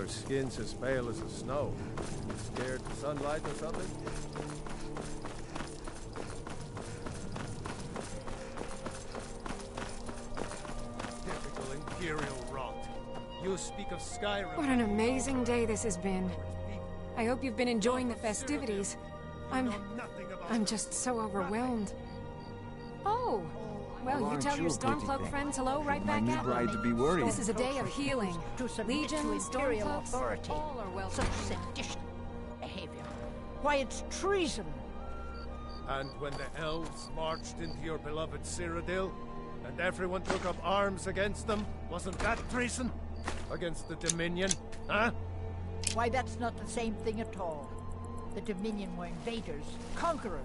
their skin's as pale as the snow. Scared of sunlight or something? Typical Imperial rot. You speak of Skyrim. What an amazing day this has been. I hope you've been enjoying the festivities. I'm just so overwhelmed. Oh, well, you tell your Stormcloak friends hello right back at bride me. to be worried. This is a day of healing. Legion, Stormcloaks, authority. all are welcome. Such sedition behavior. Why, it's treason. And when the elves marched into your beloved Cyrodiil, and everyone took up arms against them, wasn't that treason? Against the Dominion, huh? Why, that's not the same thing at all. The Dominion were invaders, conquerors.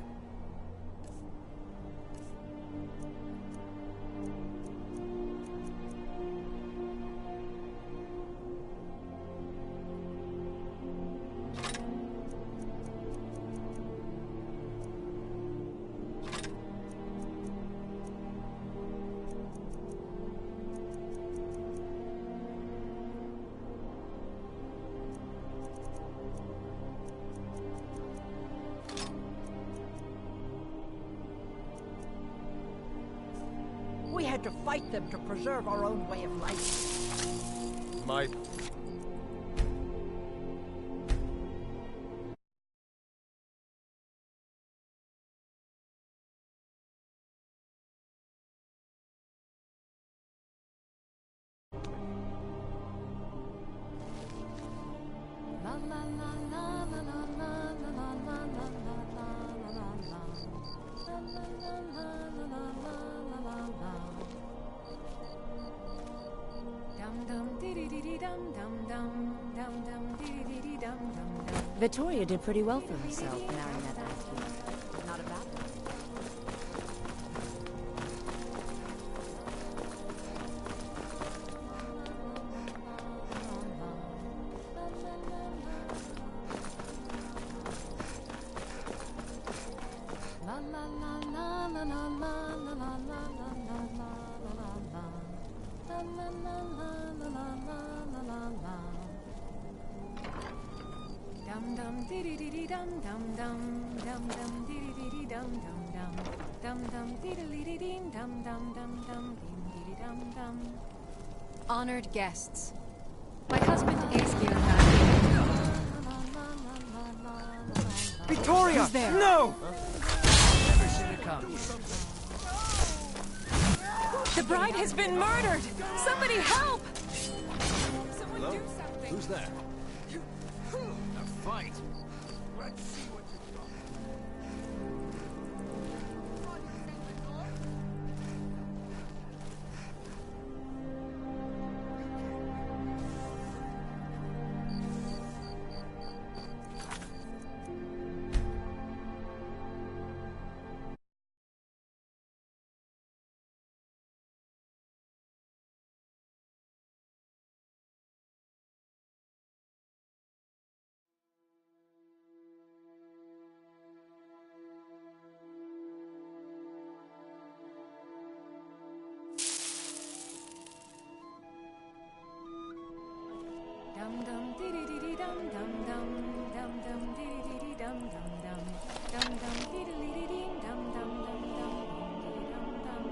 We had to fight them to preserve our own way of life. Might. Victoria did pretty well for herself marrying that asshole. Not a bad one. Honored guests, my husband is here now. Victoria! Who's there? No! Never should have come. The bride has been murdered! Somebody help! Someone Hello? do something! Who's there? A fight. Let's see what you've got. Dum dum dee dee dee dum dum dum dum dum dee dee dee dum dum dum dum dum dee dee dee dee dum dum dum dum dum dum.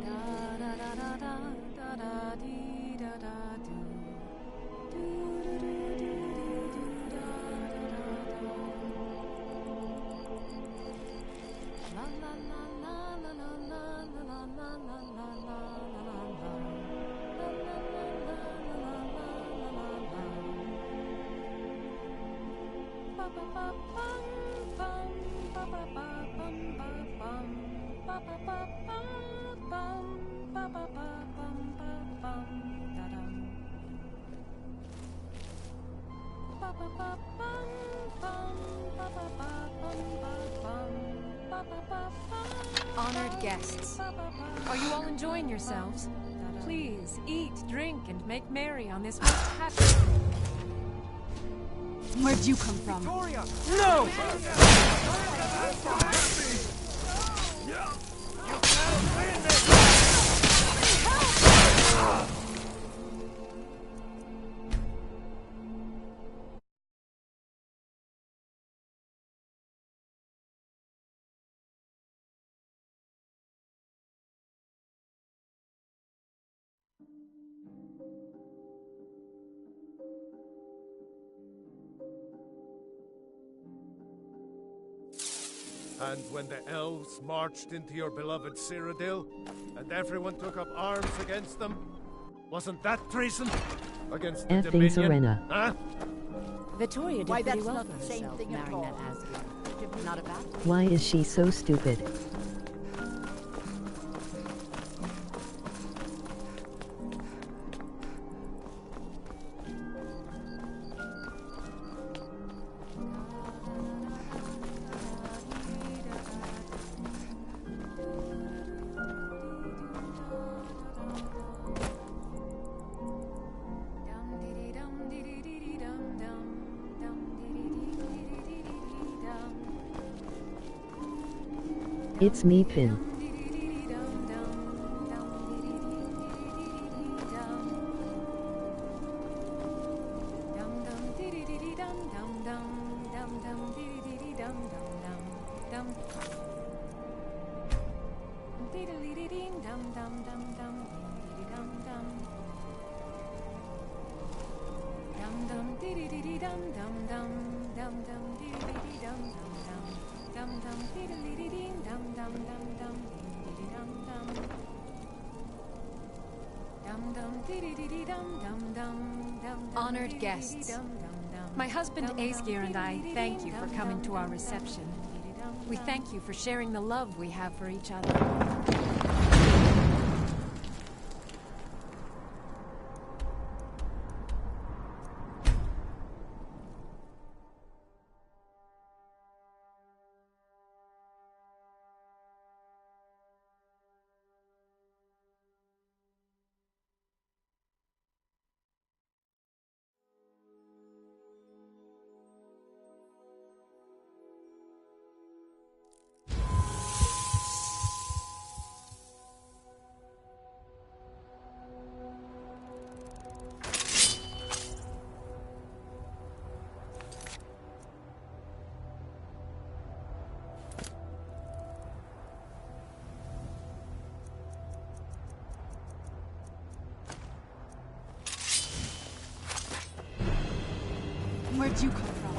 Da da da da da da da dee da da do do do do do do da da da da. La la la la la la la la la la la la la la. La la la la la la la la. Ba ba ba bum bum ba ba ba bum ba bum ba ba ba ba bum ba ba ba bum ba bum da dum. Ba ba ba bum bum ba ba ba bum ba bum. Honored guests, are you all enjoying yourselves? Please eat, drink, and make merry on this most happy. Where'd you come from? No! And when the elves marched into your beloved Cyrodiil, and everyone took up arms against them, wasn't that treason? Against the Effing Dominion? Serena. Huh? Vittoria did Why, pretty that's well not for the same herself, thing at marrying that all. Asgard. Not a bad thing. Why is she so stupid? It's me, Pin. Honored guests, my husband Aesgeir and I thank you for coming to our reception. We thank you for sharing the love we have for each other. Where'd you come from?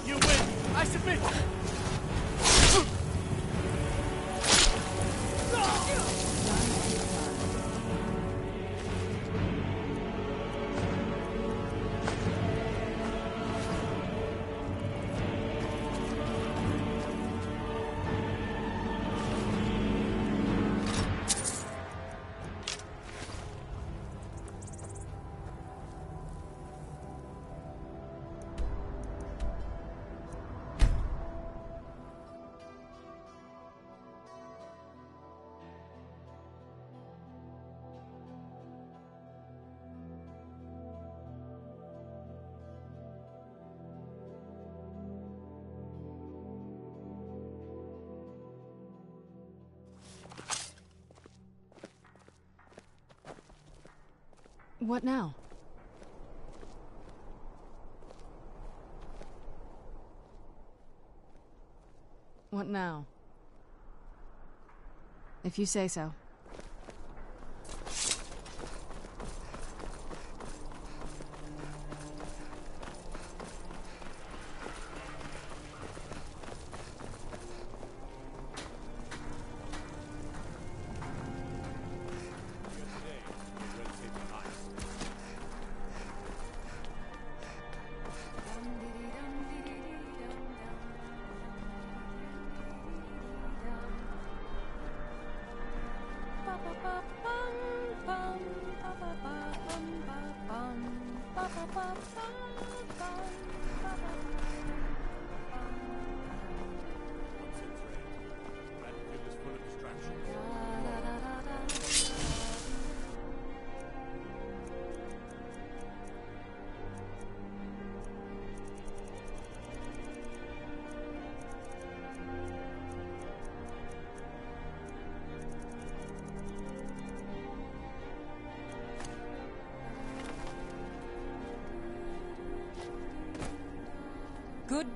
You win! I submit! What now? What now? If you say so.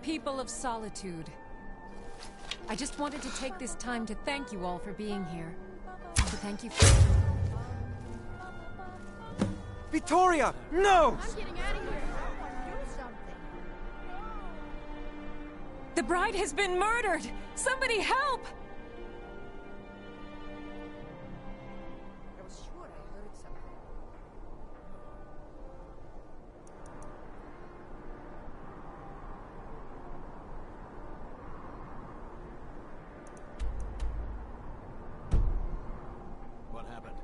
people of Solitude. I just wanted to take this time to thank you all for being here. To thank you for... Vittoria! No! I'm getting out of here. I want to do something. The bride has been murdered! Somebody help! I was sure I heard something. What happened?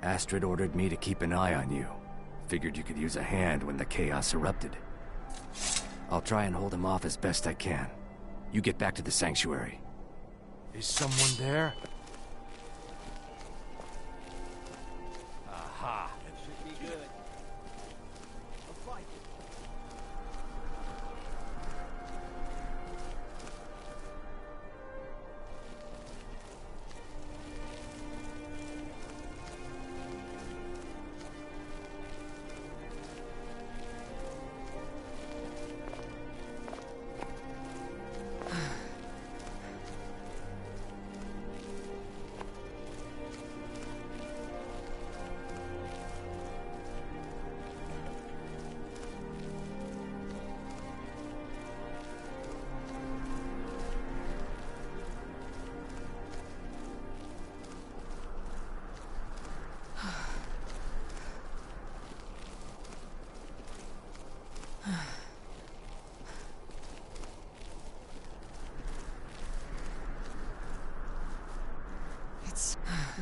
Astrid ordered me to keep an eye on you. Figured you could use a hand when the chaos erupted. I'll try and hold him off as best I can. You get back to the sanctuary. Is someone there? Aha! That should be good. A fight.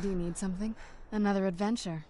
Do you need something? Another adventure?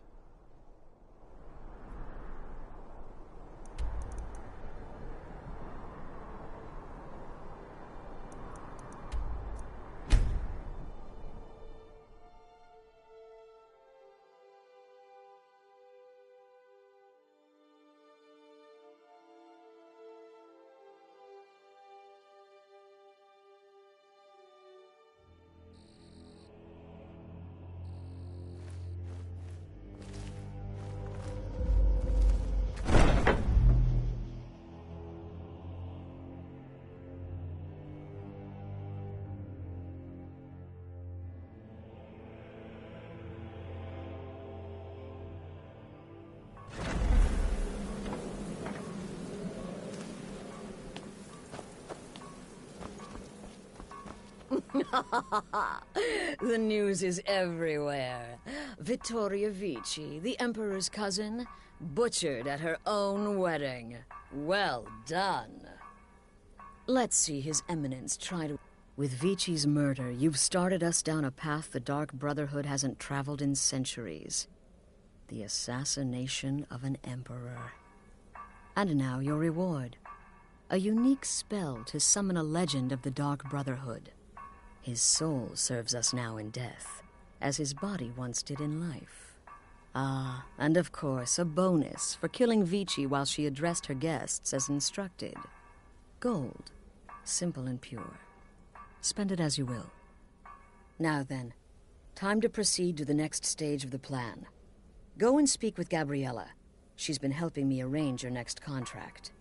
The news is everywhere. Vittoria Vici, the Emperor's cousin, butchered at her own wedding. Well done. Let's see His Eminence try to... With Vici's murder, you've started us down a path the Dark Brotherhood hasn't traveled in centuries. The assassination of an emperor. And now your reward. A unique spell to summon a legend of the Dark Brotherhood. His soul serves us now in death, as his body once did in life. Ah, and of course, a bonus for killing Vici while she addressed her guests as instructed. Gold. Simple and pure. Spend it as you will. Now then, time to proceed to the next stage of the plan. Go and speak with Gabriella. She's been helping me arrange your next contract.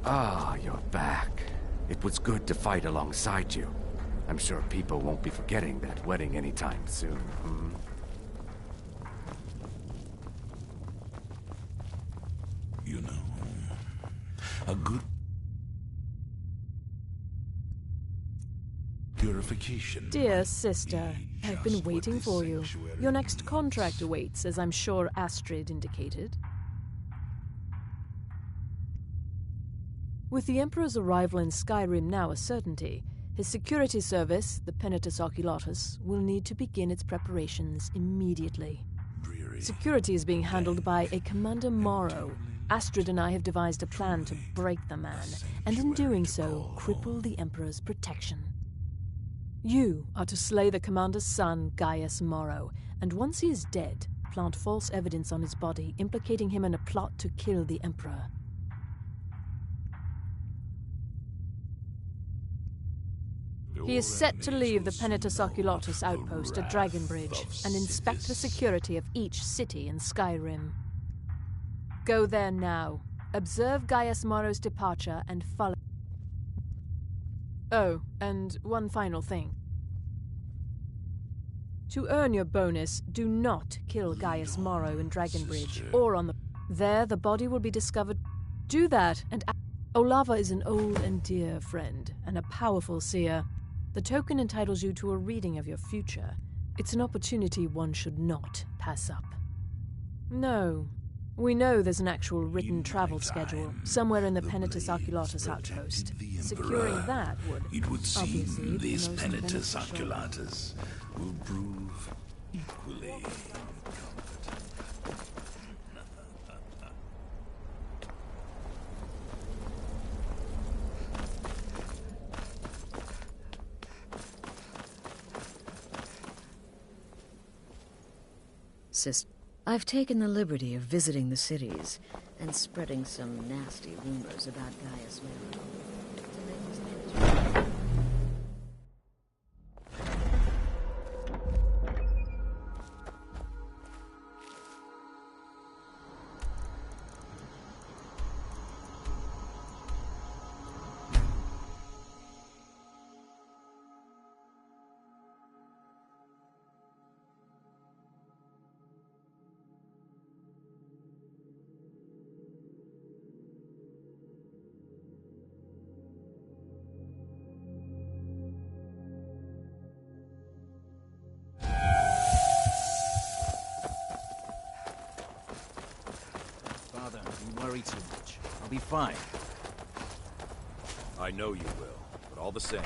Ah, you're back. It was good to fight alongside you. I'm sure people won't be forgetting that wedding anytime soon, hmm? You know, a good purification. Dear sister, I've been waiting for you. Your next contract awaits, as I'm sure Astrid indicated. With the Emperor's arrival in Skyrim now a certainty, his security service, the Penitus Oculatus, will need to begin its preparations immediately. Security is being handled by a Commander Morrow. Astrid and I have devised a plan to break the man, and in doing so, cripple the Emperor's protection. You are to slay the Commander's son, Gaius Morrow, and once he is dead, plant false evidence on his body, implicating him in a plot to kill the Emperor. He is set to leave the Penitus Oculatus outpost at Dragonbridge and inspect the security of each city in Skyrim. Go there now, observe Gaius Morrow's departure, and follow. Oh, and one final thing. To earn your bonus, do not kill Gaius Morrow in Dragonbridge or on the... There, the body will be discovered. Do that, and... Olava is an old and dear friend, and a powerful seer. The token entitles you to a reading of your future. It's an opportunity one should not pass up. No. We know there's an actual written travel schedule, somewhere in the Penitus Oculatus outpost. Securing that would, it would obviously, seem be this most Penitus beneficial. Oculatus will prove equally Sister, I've taken the liberty of visiting the cities and spreading some nasty rumors about Gaius Morrow. To make his name- Father, you worry too much. I'll be fine. I know you will, but all the same.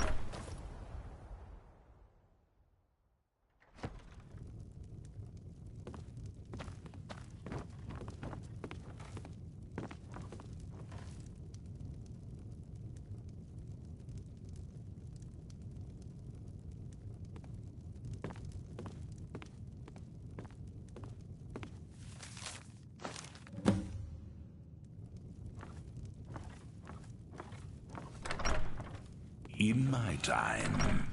in my time.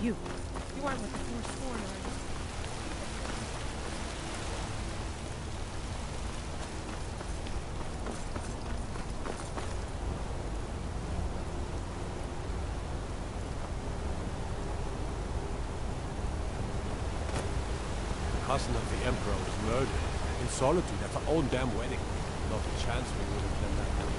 You aren't with the Forsworn, are cousin of the Emperor was murdered in solitude at her own damn wedding. Not a chance we would have let that happen.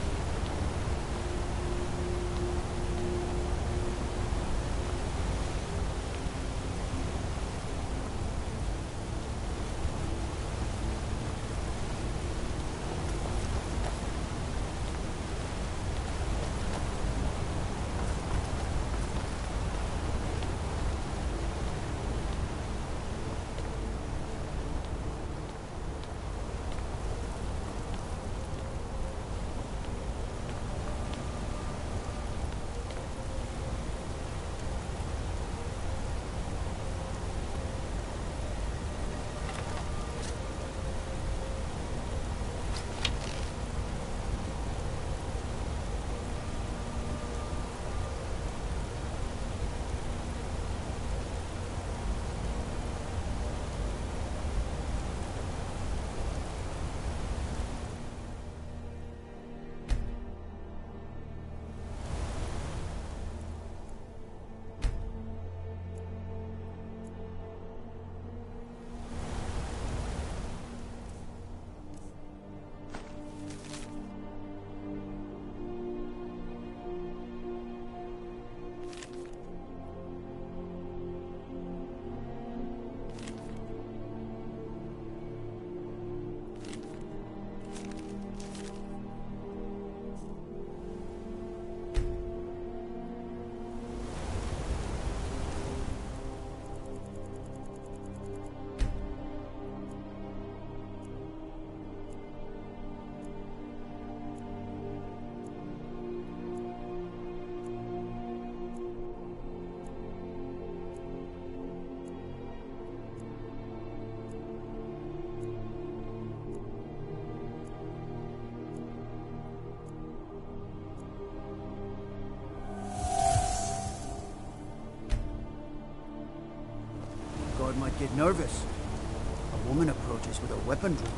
Might get nervous. A woman approaches with a weapon drawn.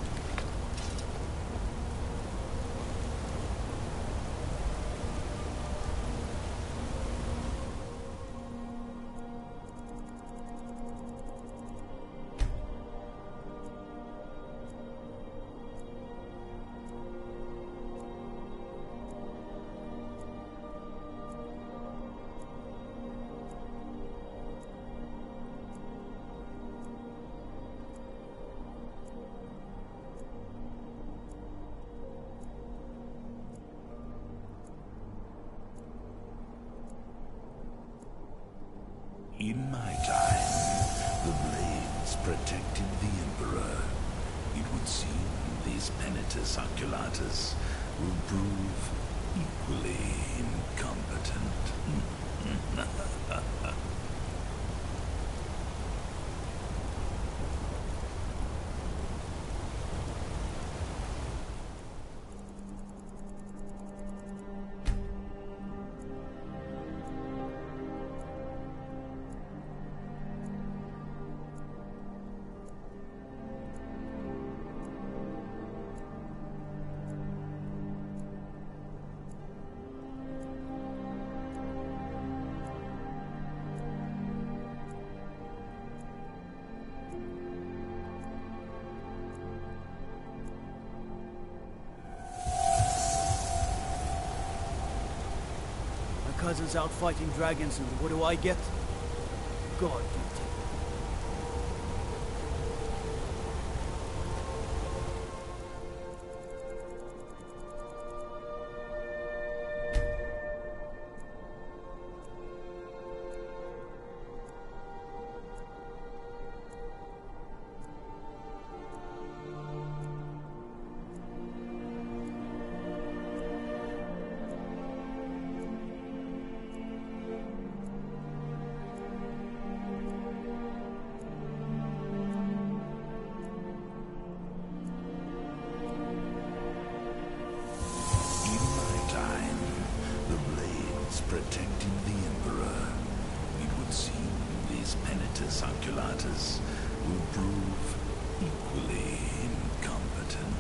In my time, the blades protected the Emperor. It would seem these Penitus Oculatus will prove equally incompetent. Cousin's out fighting dragons, and what do I get? God. Protecting the Emperor, it would seem these Penitus Oculatus will prove equally incompetent.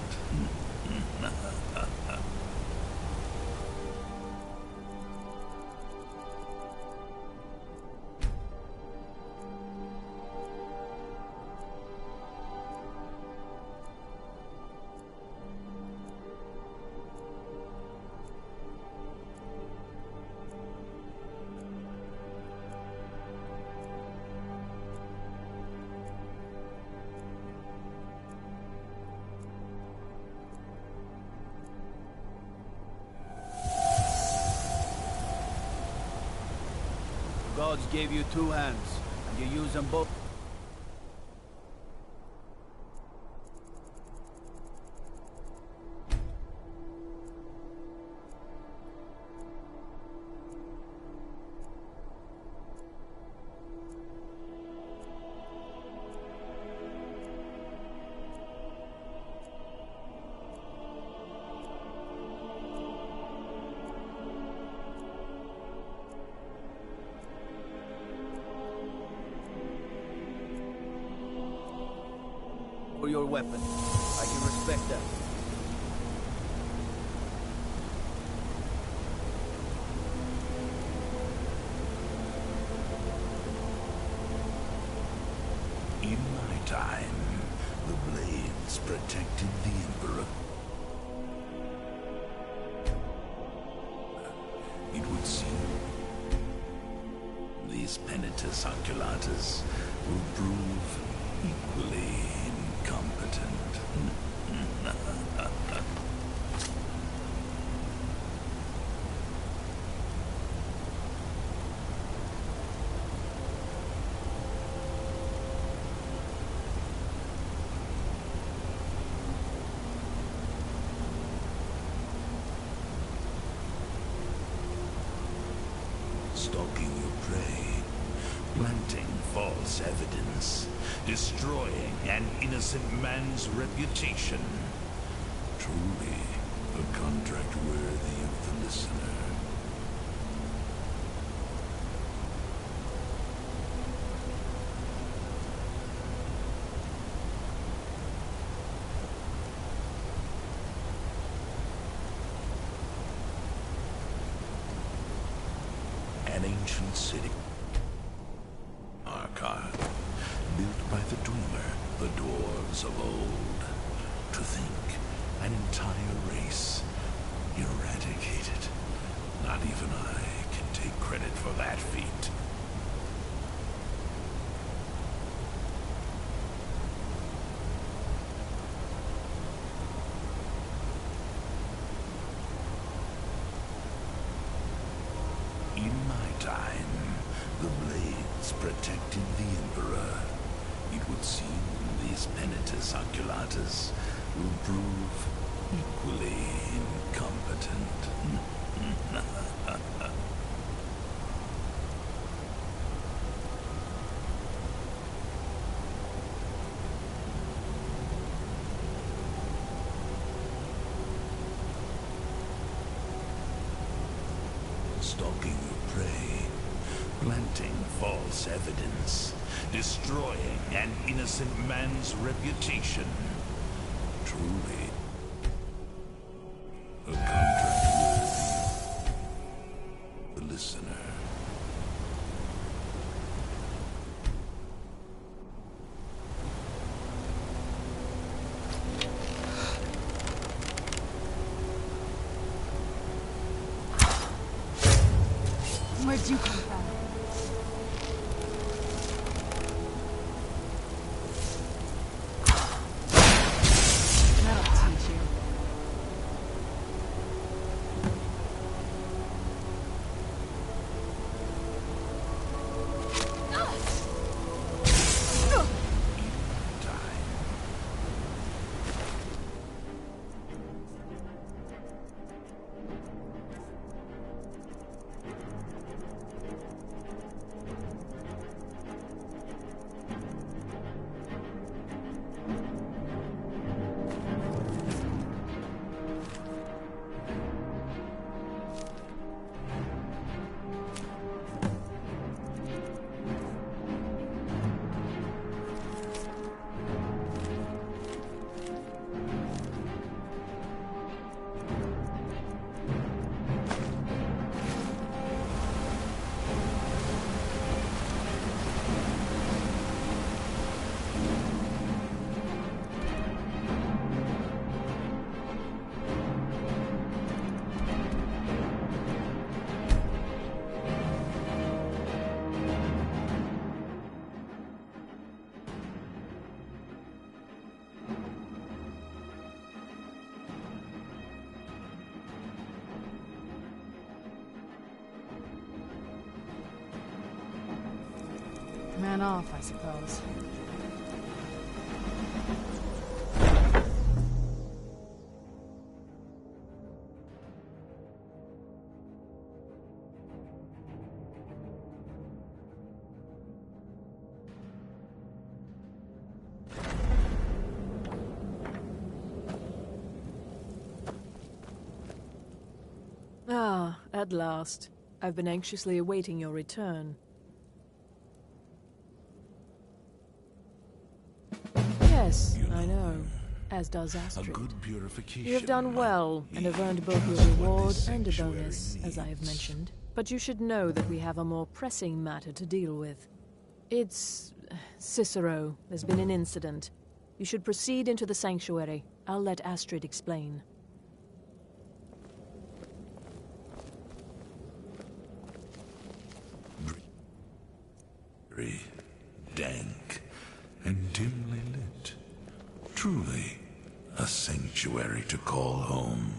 gods gave you two hands, and you use them both. For your weapon. I can respect that. In my time, the blades protected the Emperor. It would seem these Penitus Oculatus will prove equally incompetent. Stalking your prey, planting false evidence, destroying an innocent man's reputation. Truly, a contract worthy of the listener. An ancient city. Archive. Built by the Dreamer, the dwarves of old. To think, an entire race eradicated. Not even I can take credit for that feat. In my time, the blades protected the Emperor. It would seem these Penitus Oculatus will prove equally incompetent. Stalking your prey, planting false evidence, destroying an innocent man's reputation. Truly, a contract worthy the listener. Where'd you come from? That'll teach you. Man off, I suppose. Ah, at last. I've been anxiously awaiting your return. Yes, I know. As does Astrid. A good purification. You have done well, and have earned both a reward and a bonus, as I have mentioned. But you should know that we have a more pressing matter to deal with. It's... Cicero. There's been an incident. You should proceed into the sanctuary. I'll let Astrid explain. Very dank and dimly lit. Truly, a sanctuary to call home.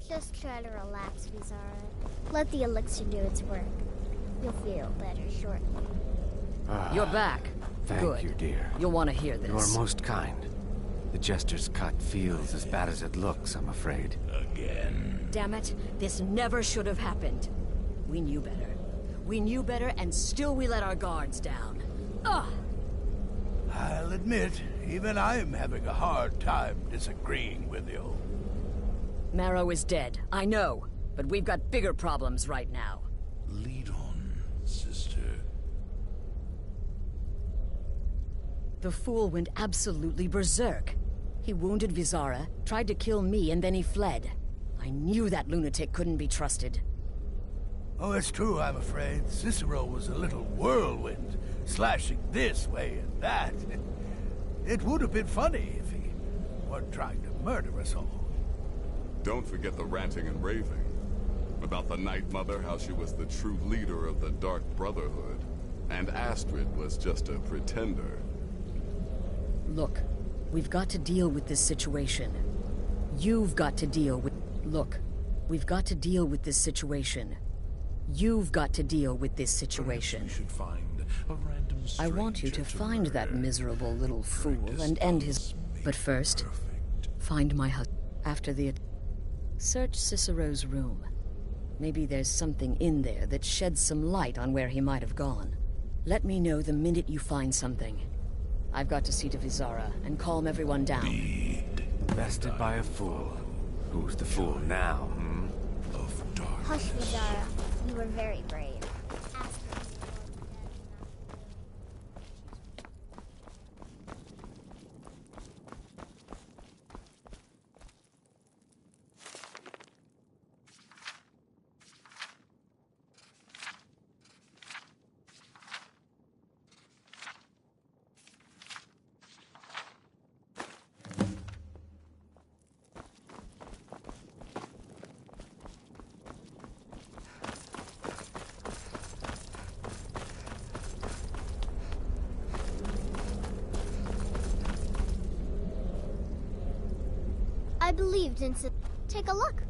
Just try to relax, Vizara. Let the elixir do its work. You'll feel better shortly. You're back. Thank Good. you, dear. You'll want to hear this. You're most kind. The Jester's cut feels as bad as it looks, I'm afraid. Again. Damn it, this never should have happened. We knew better. We knew better, and still we let our guards down. Ugh! I'll admit, even I'm having a hard time disagreeing with you. Marrow is dead, I know. But we've got bigger problems right now. Lead on, sister. The fool went absolutely berserk. He wounded Vizara, tried to kill me, and then he fled. I knew that lunatic couldn't be trusted. Oh, it's true, I'm afraid. Cicero was a little whirlwind, slashing this way and that. It would have been funny if he weren't trying to murder us all. Don't forget the ranting and raving. About the Night Mother, how she was the true leader of the Dark Brotherhood. And Astrid was just a pretender. Look, we've got to deal with this situation. You've got to deal with... Look, we've got to deal with this situation. You've got to deal with this situation. We should find a random I want you to find that miserable little fool and end his... But first, find my husband. After the... Search Cicero's room. Maybe there's something in there that sheds some light on where he might have gone. Let me know the minute you find something. I've got to see to Vizara and calm everyone down. Bested by a fool. Who's the fool now, Hush, Vizara. You were very brave. I believed in... Take a look.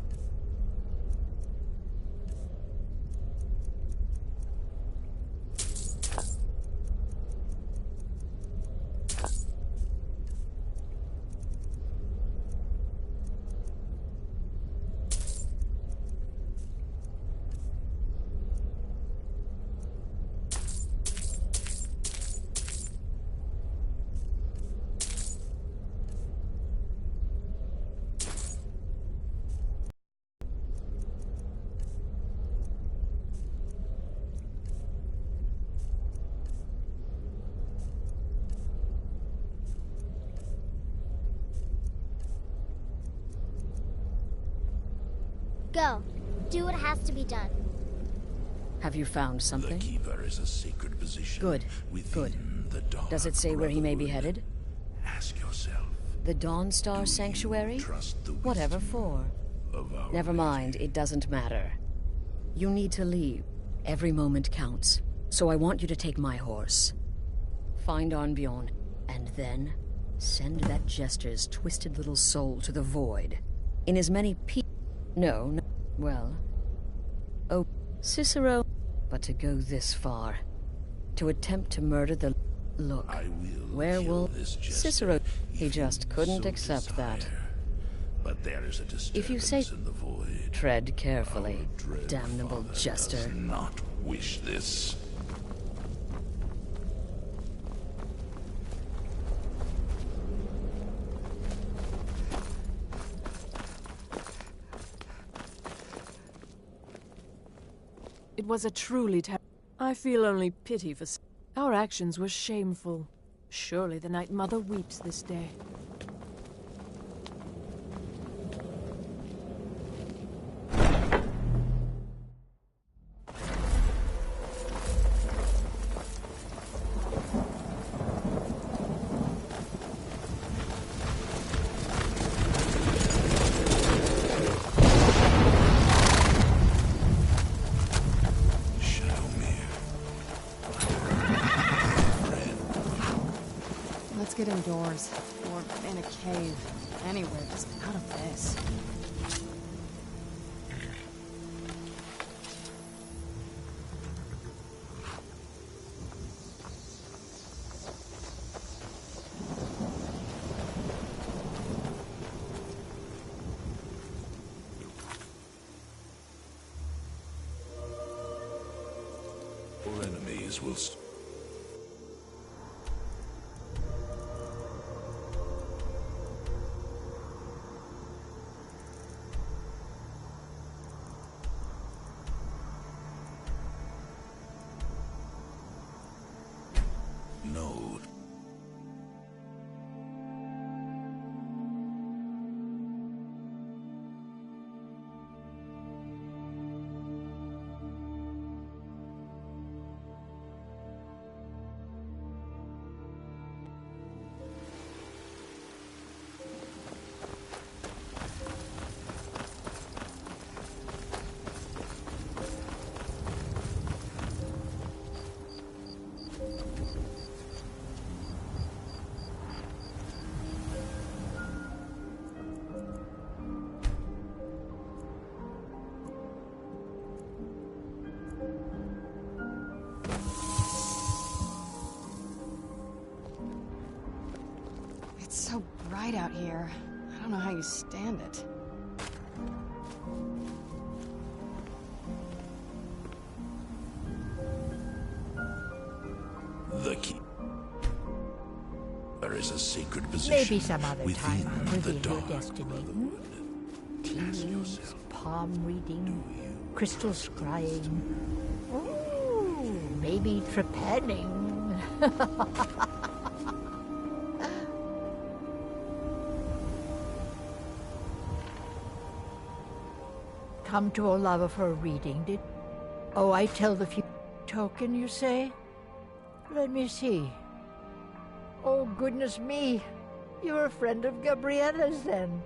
Go. Do what has to be done. Have you found something? The Keeper is a sacred position. Good. Good. The Dark Does it say where he may be Brotherhood. headed? Ask yourself. The Dawnstar Sanctuary? Trust the Whatever for. of our Never mind, it doesn't matter. You need to leave. Every moment counts. So I want you to take my horse. Find Arnbjorn, and then send that jester's twisted little soul to the void. In as many No, well... Oh, Cicero... But to go this far... To attempt to murder the... Look, werewolf... Cicero... He just couldn't accept that. But there is a If you say... in the void. Tread carefully, damnable jester. Does not wish this. It was a truly I feel only pity for... Our actions were shameful. Surely the Night Mother weeps this day. Let's get indoors. Or in a cave. Anywhere, just out of this. Our enemies will... No. It's so bright out here. I don't know how you stand it. The key. There is a sacred position Maybe some other time within I'll the reveal your dark destiny. brotherhood. Tea leaves, palm reading, crystal scrying. Ooh, maybe trepanning. Come to Olava for a reading, did? Oh, I tell the few token, you say? Let me see. Oh, goodness me. You're a friend of Gabriella's, then.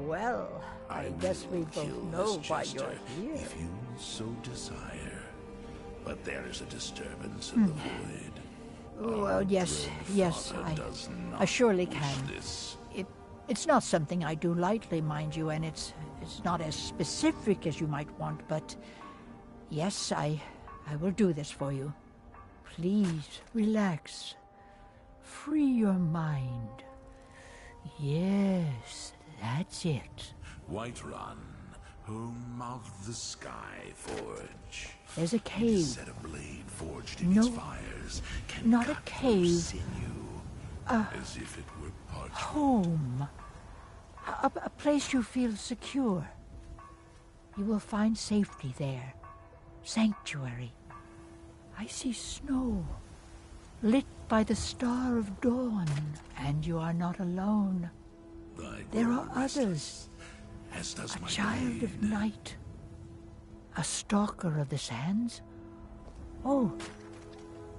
Well, I guess we both know why you're here. If you so desire. But there is a disturbance in the void. Well, yes, I surely can. It's not something I do lightly, mind you, and it's not as specific as you might want, but yes, I will do this for you. Please, relax. Free your mind. Yes, that's it. Whiterun, home of the Sky Forge. There's a It cave. is said a blade forged in its fires can not a cut cave. through sinew, as if it were parchment. Home. A place you feel secure. You will find safety there. Sanctuary. I see snow, lit by the star of dawn, and you are not alone. There are others. As does A my child of night. A stalker of the sands. Oh,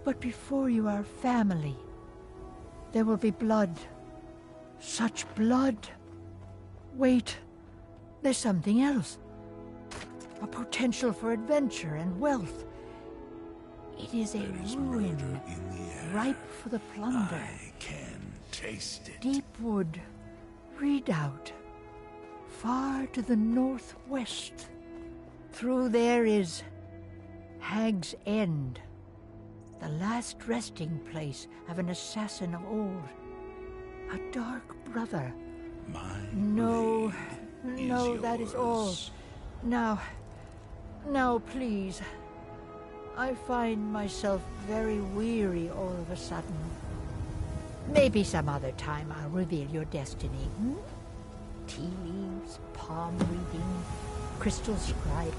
but before you are family, there will be blood. Such blood. Wait. There's something else. A potential for adventure and wealth. It is a ruin, ripe for the plunder. I can taste it. Deepwood, Redoubt, far to the northwest. Through there is Hag's End, the last resting place of an assassin of old. A dark brother. No, that is all. Now, please. I find myself very weary all of a sudden. Maybe some other time I'll reveal your destiny. Tea leaves, palm reading, crystal scribe.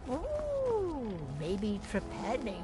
Ooh, maybe trepanning.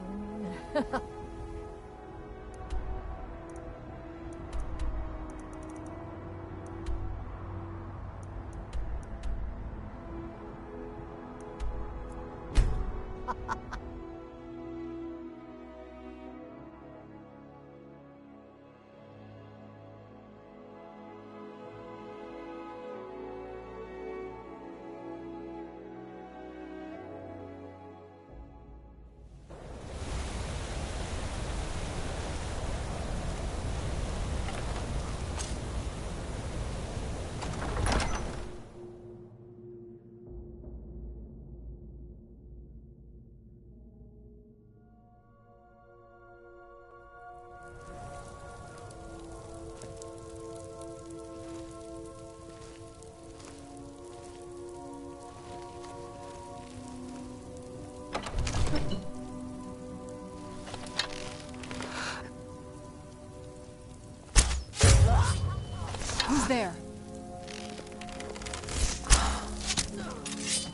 Who's there?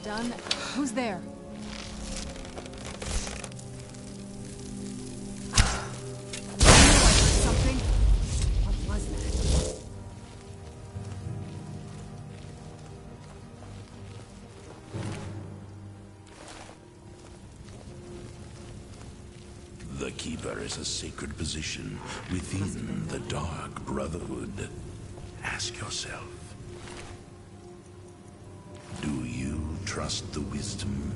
Done. Who's there? Something? What was that? The Keeper is a sacred position within the Dark Brotherhood. Ask yourself, do you trust the wisdom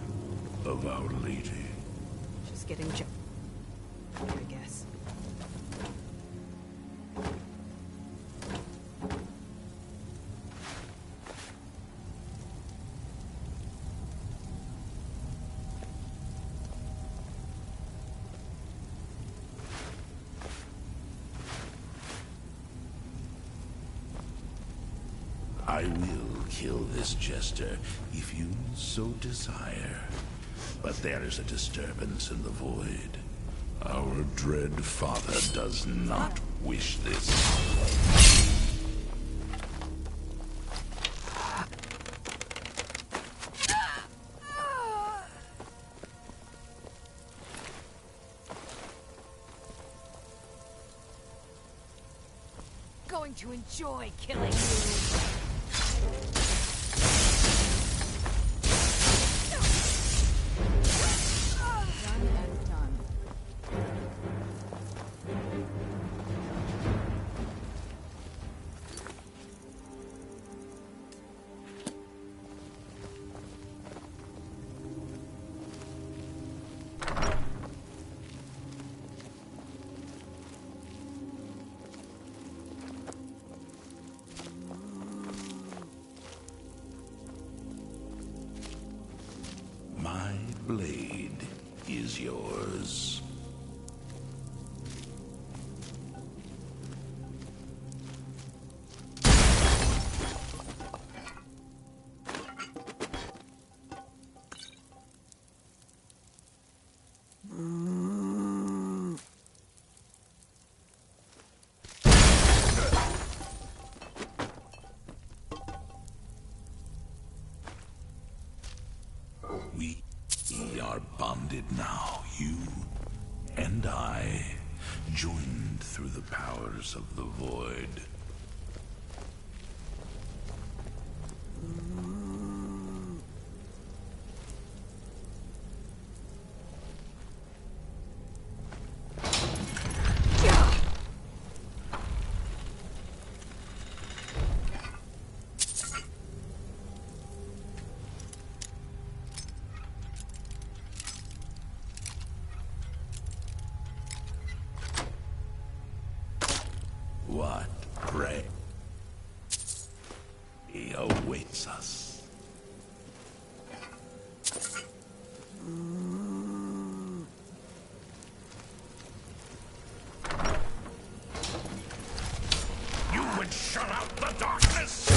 of Our Lady? She's getting I guess. I will kill this jester if you so desire. But there is a disturbance in the void. Our dread father does not wish this. Going to enjoy killing you. My blade is yours. We are bonded now, you and I, joined through the powers of the void. What prey awaits us? You would shut out the darkness!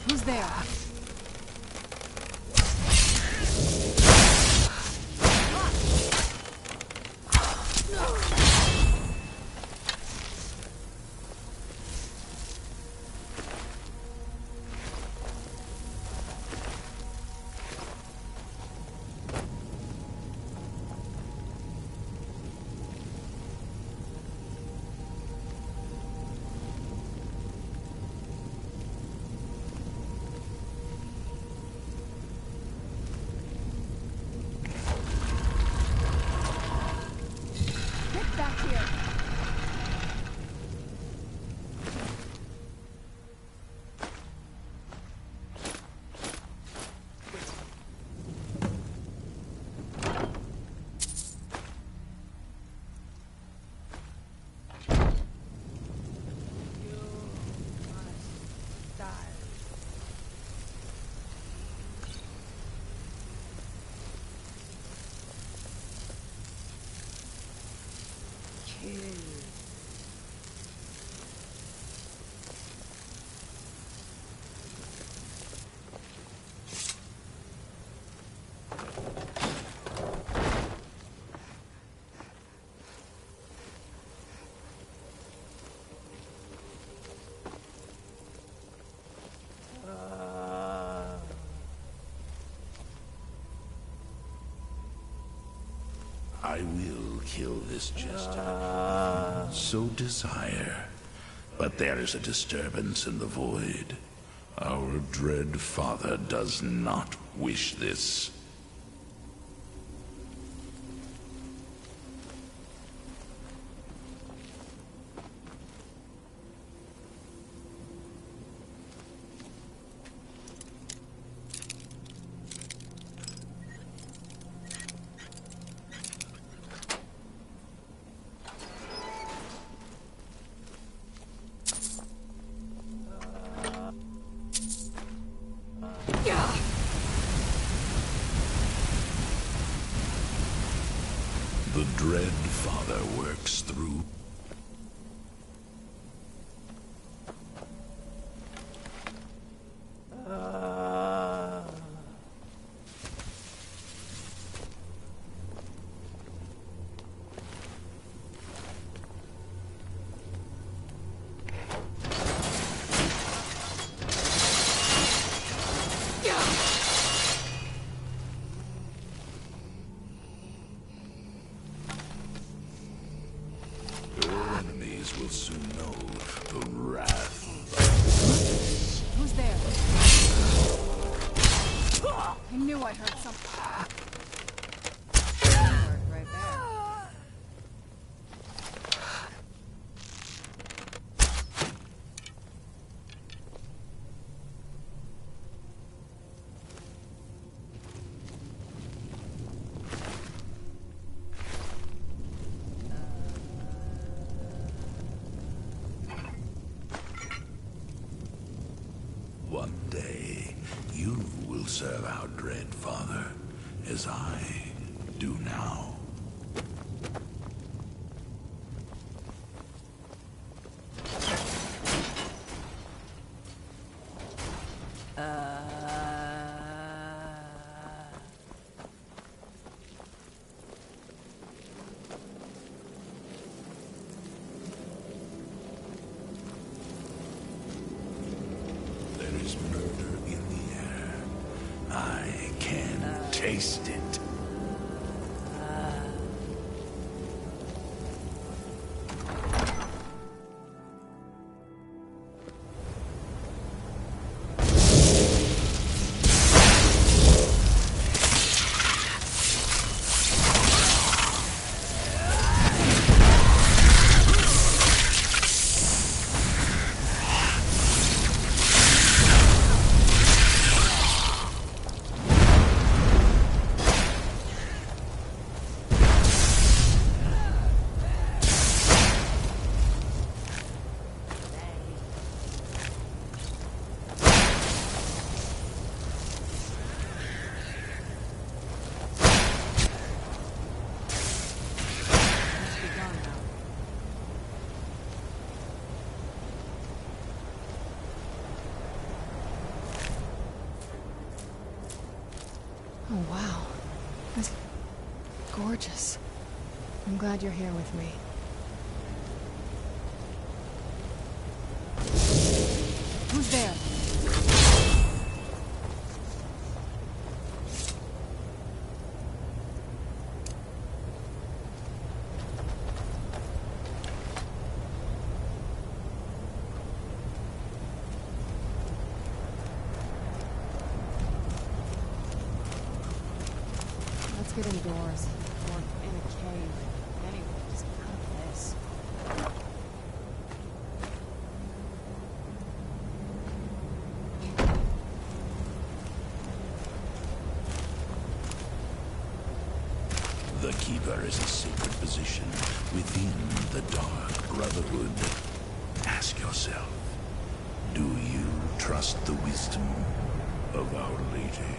Who's there? I will kill this jester. So desire. But there is a disturbance in the void. Our dread father does not wish this. The dread father works through. Will soon know the wrath. Who's there? I knew I heard something. Right there. One day, you will serve our dread father, as I do now. There is murder in the air. I can taste it. Oh, wow. This is gorgeous. I'm glad you're here with me. Who's there? Let's get indoors. Or in a cave. Anyway, just out of this. The Keeper is a sacred position within the Dark Brotherhood. Ask yourself, do you trust the wisdom of Our Lady?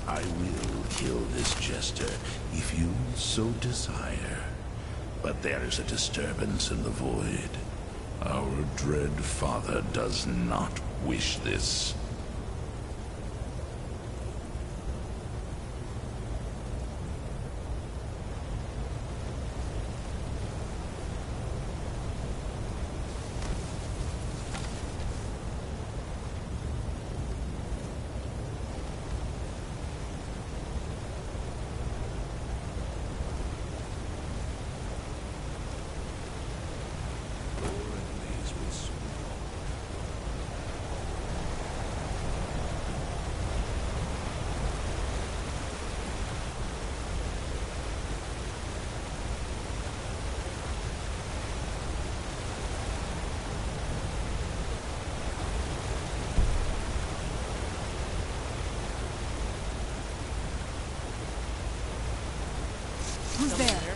I will kill this jester if you so desire. But there is a disturbance in the void. Our dread father does not wish this. Who's there?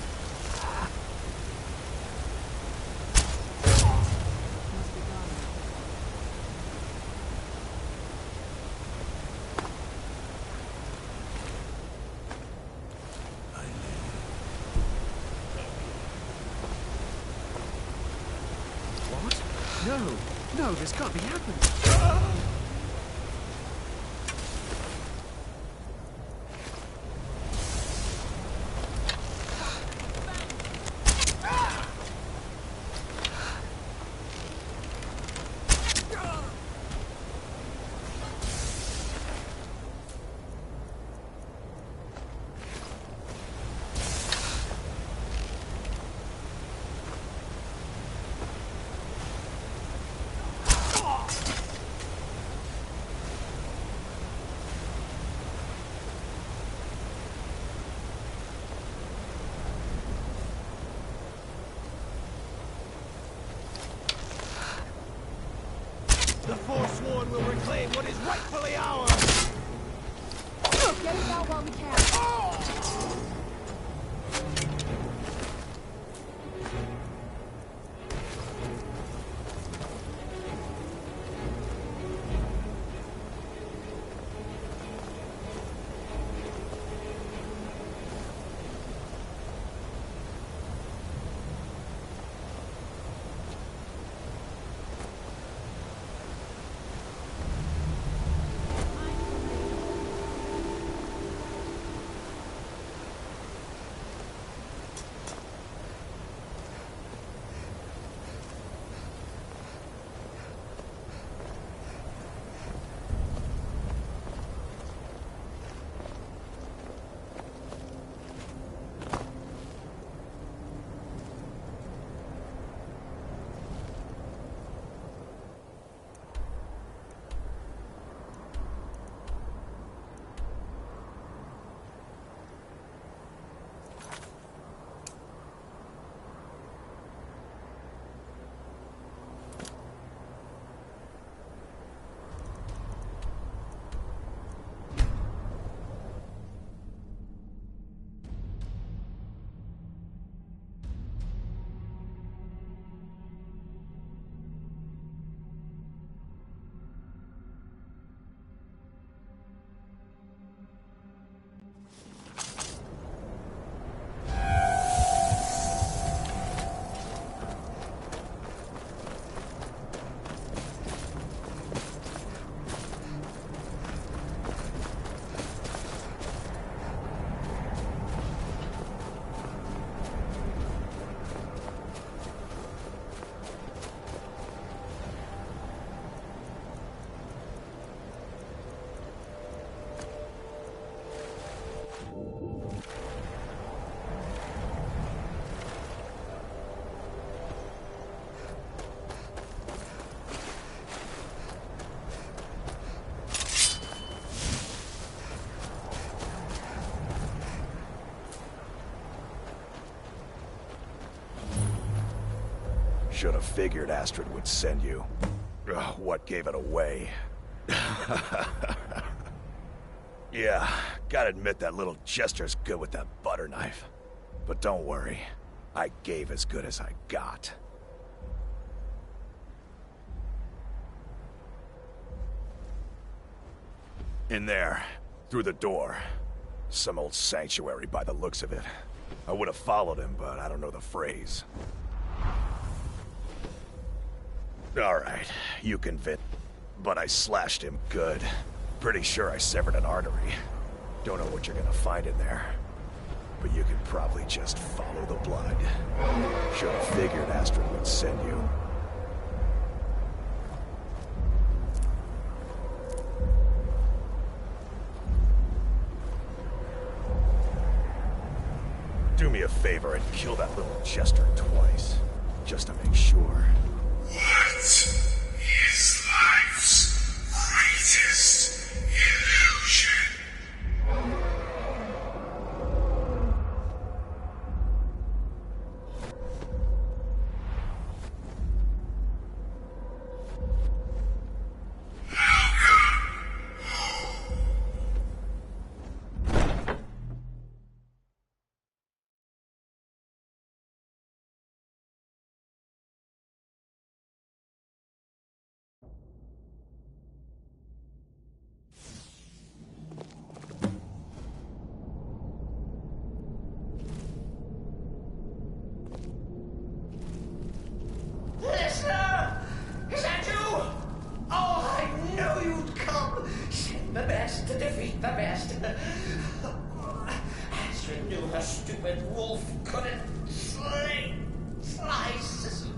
What? No, this can't be happening. The Forsworn will reclaim what is rightfully ours! Get it out while we can. Should have figured Astrid would send you. Ugh, what gave it away? Yeah, gotta admit that little Jester's good with that butter knife. But don't worry, I gave as good as I got. In there, through the door. Some old sanctuary by the looks of it. I would have followed him, but I don't know the phrase. Alright, you convinced. But I slashed him good. Pretty sure I severed an artery. Don't know what you're gonna find in there. But you can probably just follow the blood. Should have figured Astrid would send you. Do me a favor and kill that little Jester twice, just to make sure. What is life's greatest illusion? Listener! Is that you? Oh, I knew you'd come. Send the best to defeat the best. Astrid knew her stupid wolf couldn't slay Cicero.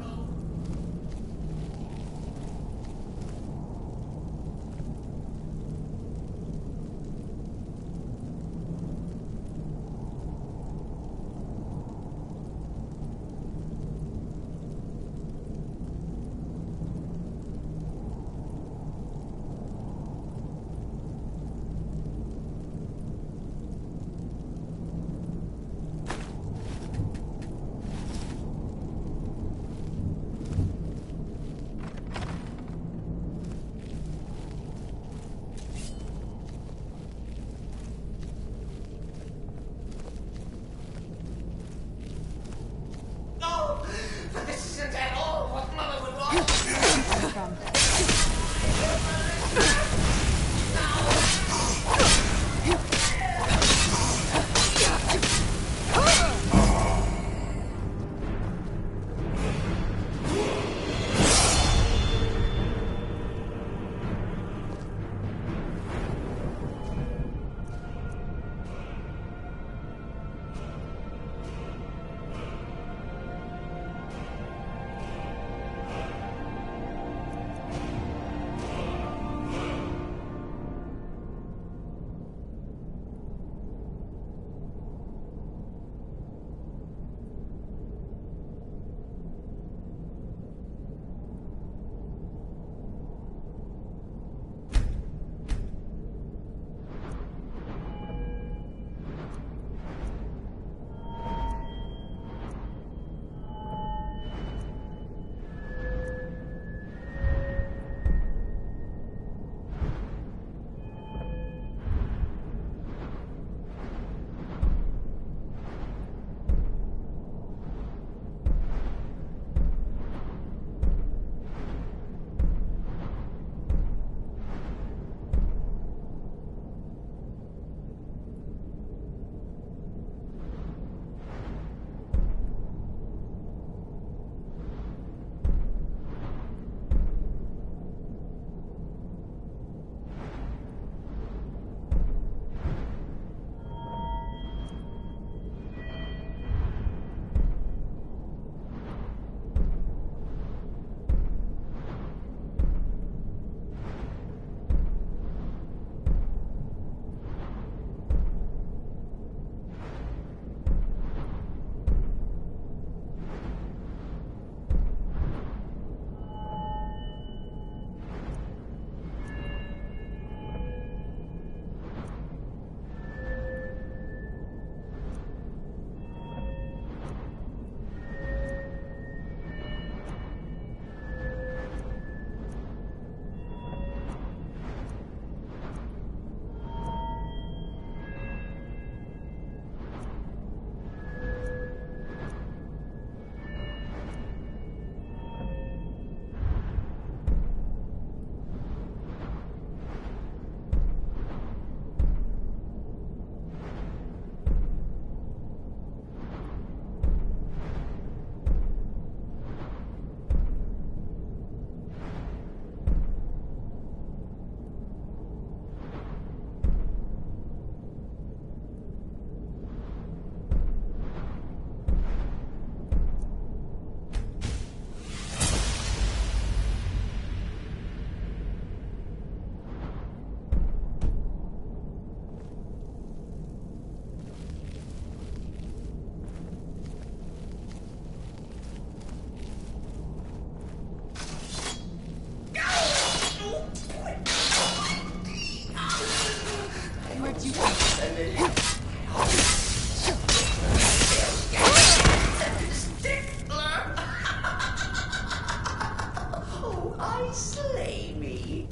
I slay me.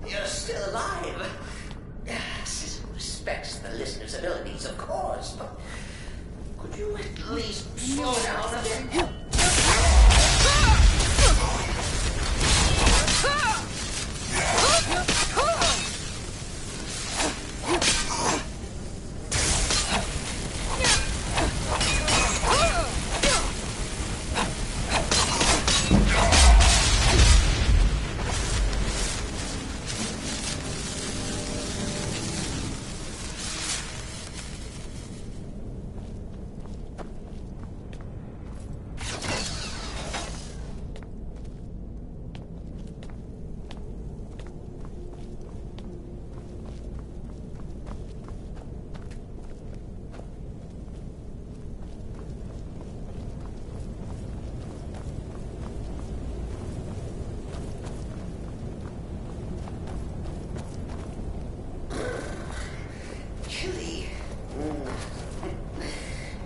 You're still alive. Citizen respects the listener's abilities, of course, but could you at least slow down a bit?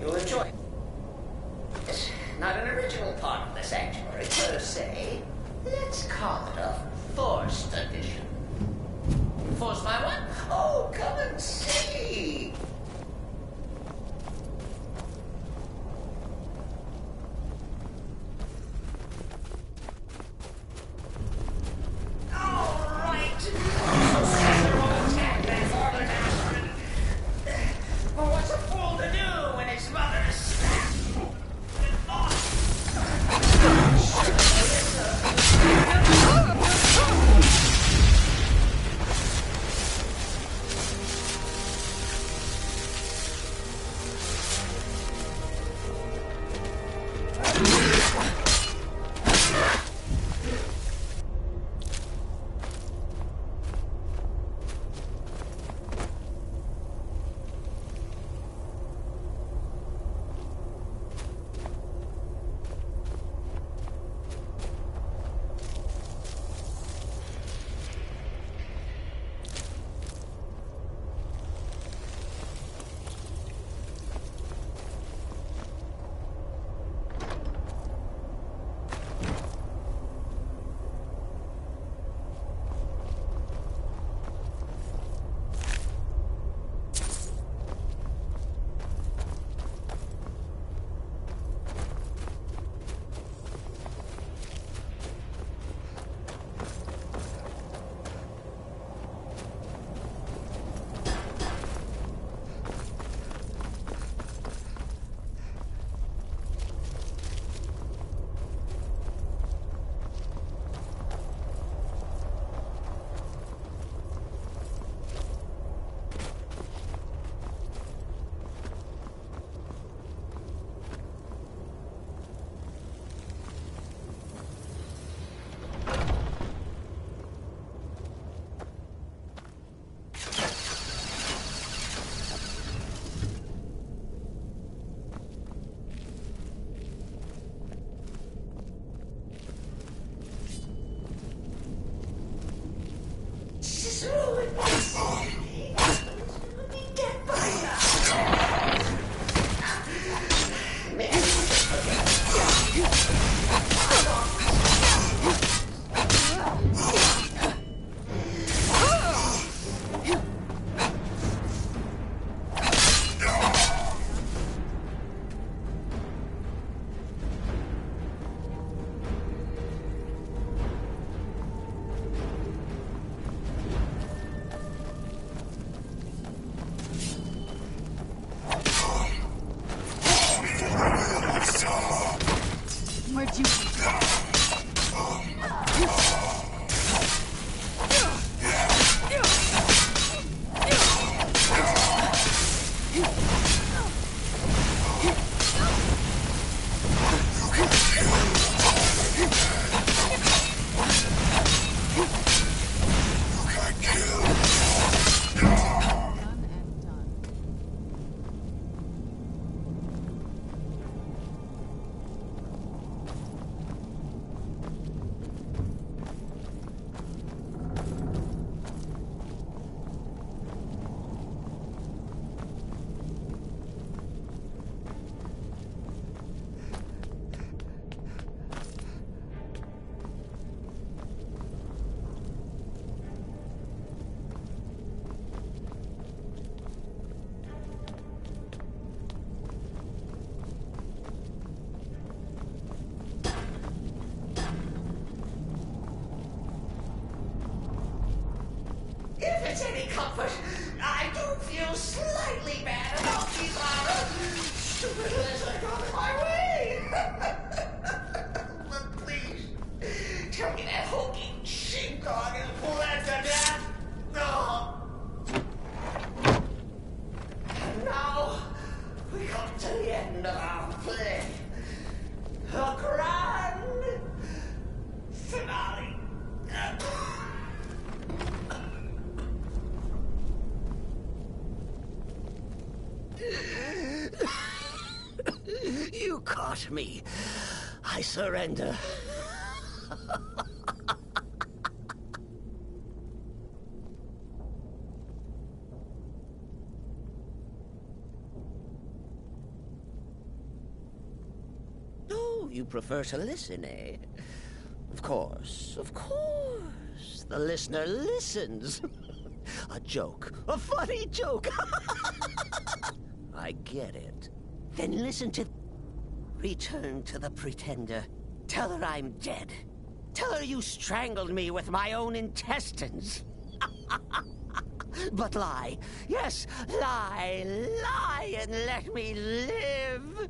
You'll enjoy it. It's not an original part of the sanctuary, per se. Let's call it a forced addition. Forced by what? Oh, come and see! Where'd you come If it's any comfort, I do feel slightly bad about Kizaru. Stupid lizard got in my way. But please, tell me that hulking sheepdog is bled to death. No. And now, we come to the end of our play. A grand finale. You caught me. I surrender. Oh, you prefer to listen, eh? Of course, of course. The listener listens. A joke. A funny joke. I get it. Then listen to... Return to the Pretender. Tell her I'm dead. Tell her you strangled me with my own intestines. But lie. Yes, lie. Lie and let me live.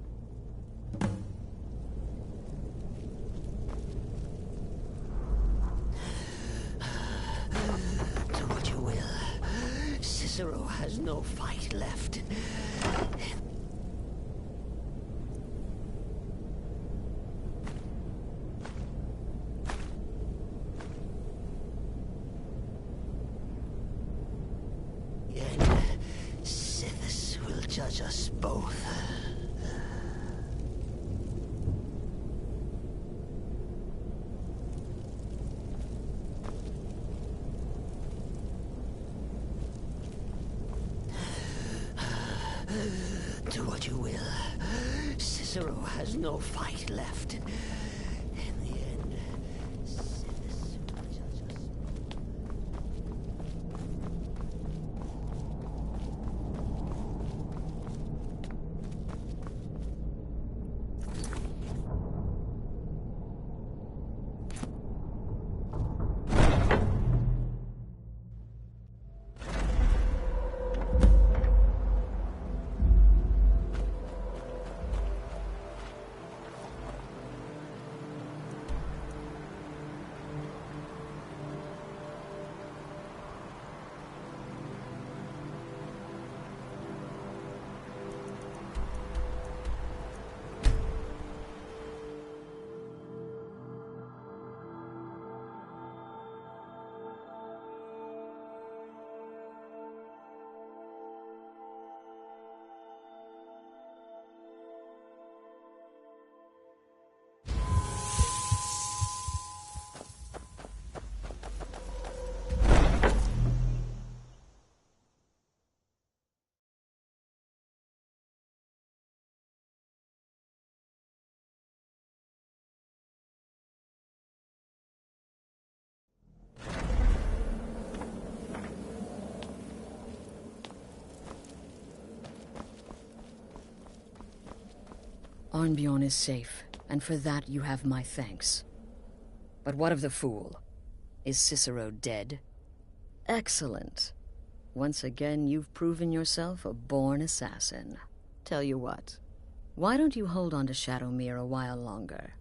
Do what you will. Cicero has no fight left. Judge us both. Do what you will. Cicero has no fight left. In the end, Sithis will judge us. Arnbjorn is safe, and for that you have my thanks. But what of the fool? Is Cicero dead? Excellent. Once again, you've proven yourself a born assassin. Tell you what, why don't you hold on to Shadowmere a while longer?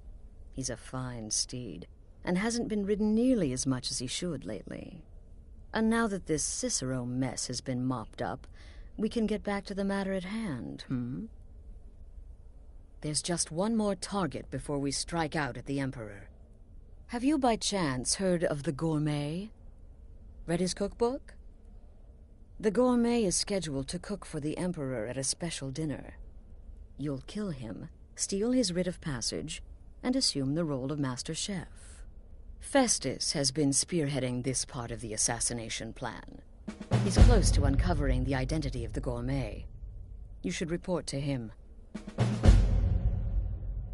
He's a fine steed, and hasn't been ridden nearly as much as he should lately. And now that this Cicero mess has been mopped up, we can get back to the matter at hand, There's just one more target before we strike out at the Emperor. Have you by chance heard of the Gourmet? Read his cookbook? The Gourmet is scheduled to cook for the Emperor at a special dinner. You'll kill him, steal his writ of passage, and assume the role of Master Chef. Festus has been spearheading this part of the assassination plan. He's close to uncovering the identity of the Gourmet. You should report to him.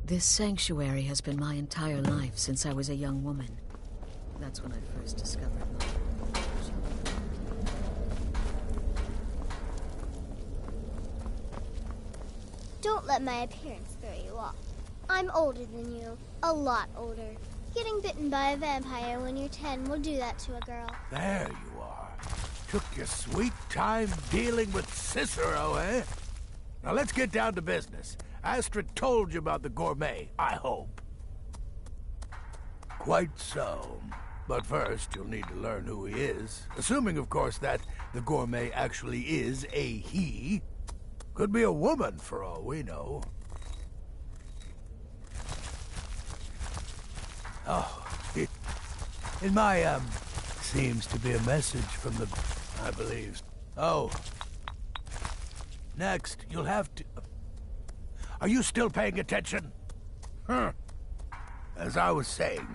This sanctuary has been my entire life since I was a young woman. That's when I first discovered my... Don't let my appearance throw you off. I'm older than you. A lot older. Getting bitten by a vampire when you're 10 will do that to a girl. There you are. Took your sweet time dealing with Cicero, eh? Now let's get down to business. Astrid told you about the Gourmet, I hope. Quite so. But first, you'll need to learn who he is. Assuming, of course, that the Gourmet actually is a he. Could be a woman, for all we know. Oh, in my, seems to be a message from the... I believe. Oh. Next, you'll have to... Are you still paying attention? As I was saying,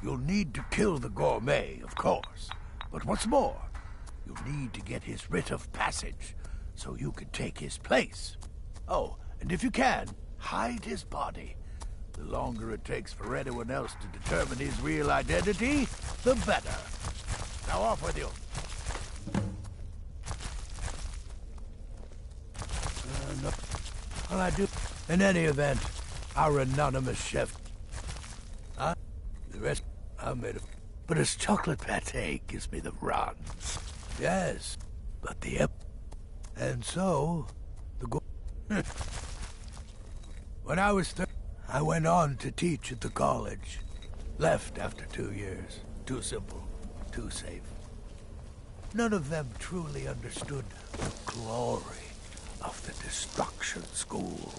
you'll need to kill the Gourmet, of course. But what's more, you'll need to get his writ of passage, so you can take his place. Oh, and if you can, hide his body. The longer it takes for anyone else to determine his real identity, the better. Now off with you. No. Well, I do. In any event, our anonymous chef... Huh? The rest, I made it. But his chocolate pate gives me the runs. Yes, but the... And so, when I was 30, I went on to teach at the college. Left after 2 years. Too simple, too safe. None of them truly understood the glory of the Destruction School.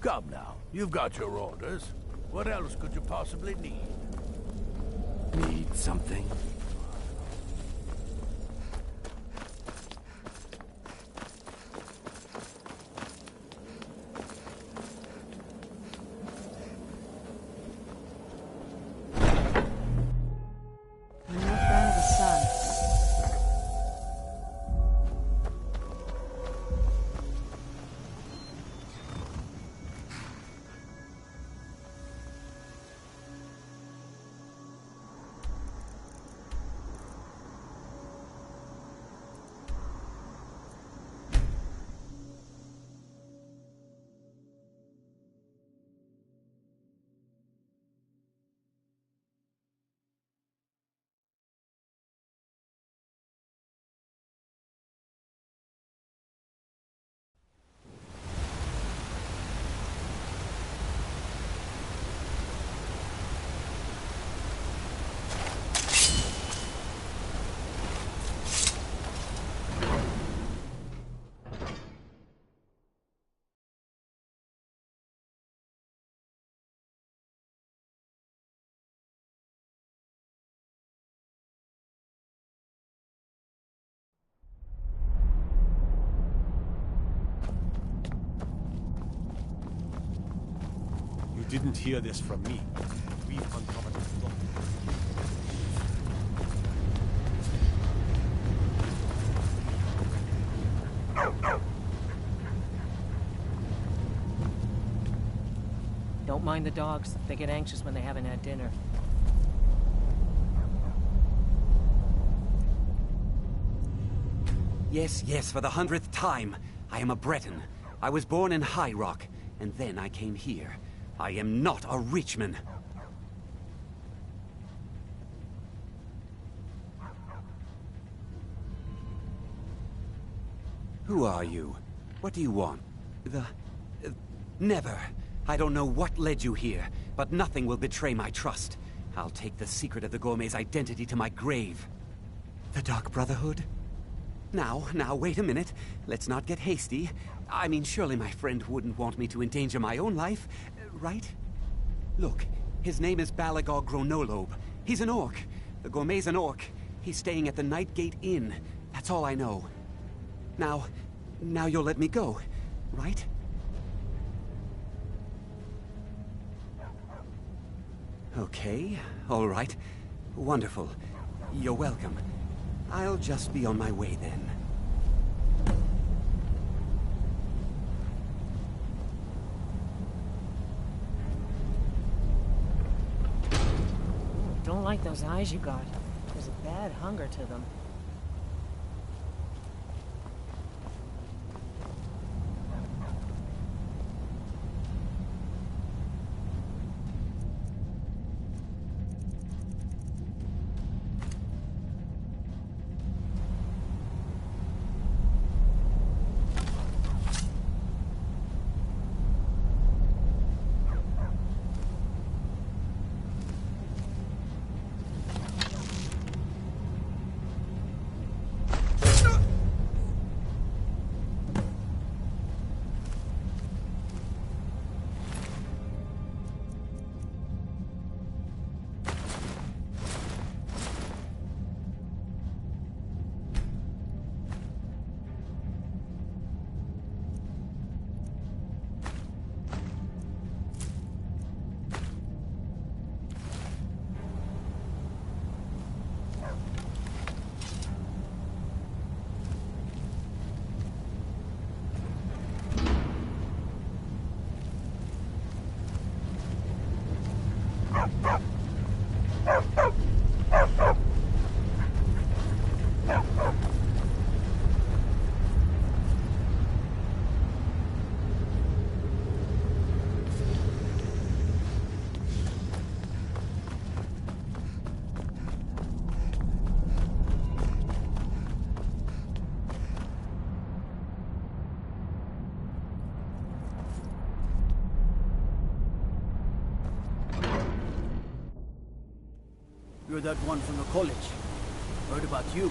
Come now, you've got your orders. What else could you possibly need? Need something? You didn't hear this from me. We've uncovered the plot. Don't mind the dogs. They get anxious when they haven't had dinner. Yes, yes, for the 100th time. I am a Breton. I was born in High Rock, and then I came here. I am not a Richman. Who are you? What do you want? Never. I don't know what led you here, but nothing will betray my trust. I'll take the secret of the gourmet's identity to my grave. The Dark Brotherhood? Now, wait a minute. Let's not get hasty. I mean, surely my friend wouldn't want me to endanger my own life, right? Look, his name is Balagog Gronolobe. He's an orc. The gourmet's an orc. He's staying at the Nightgate Inn. That's all I know. Now you'll let me go, right? Okay, all right. Wonderful. You're welcome. I'll just be on my way then. Don't like those eyes you got. There's a bad hunger to them. You're that one from the college. Heard about you.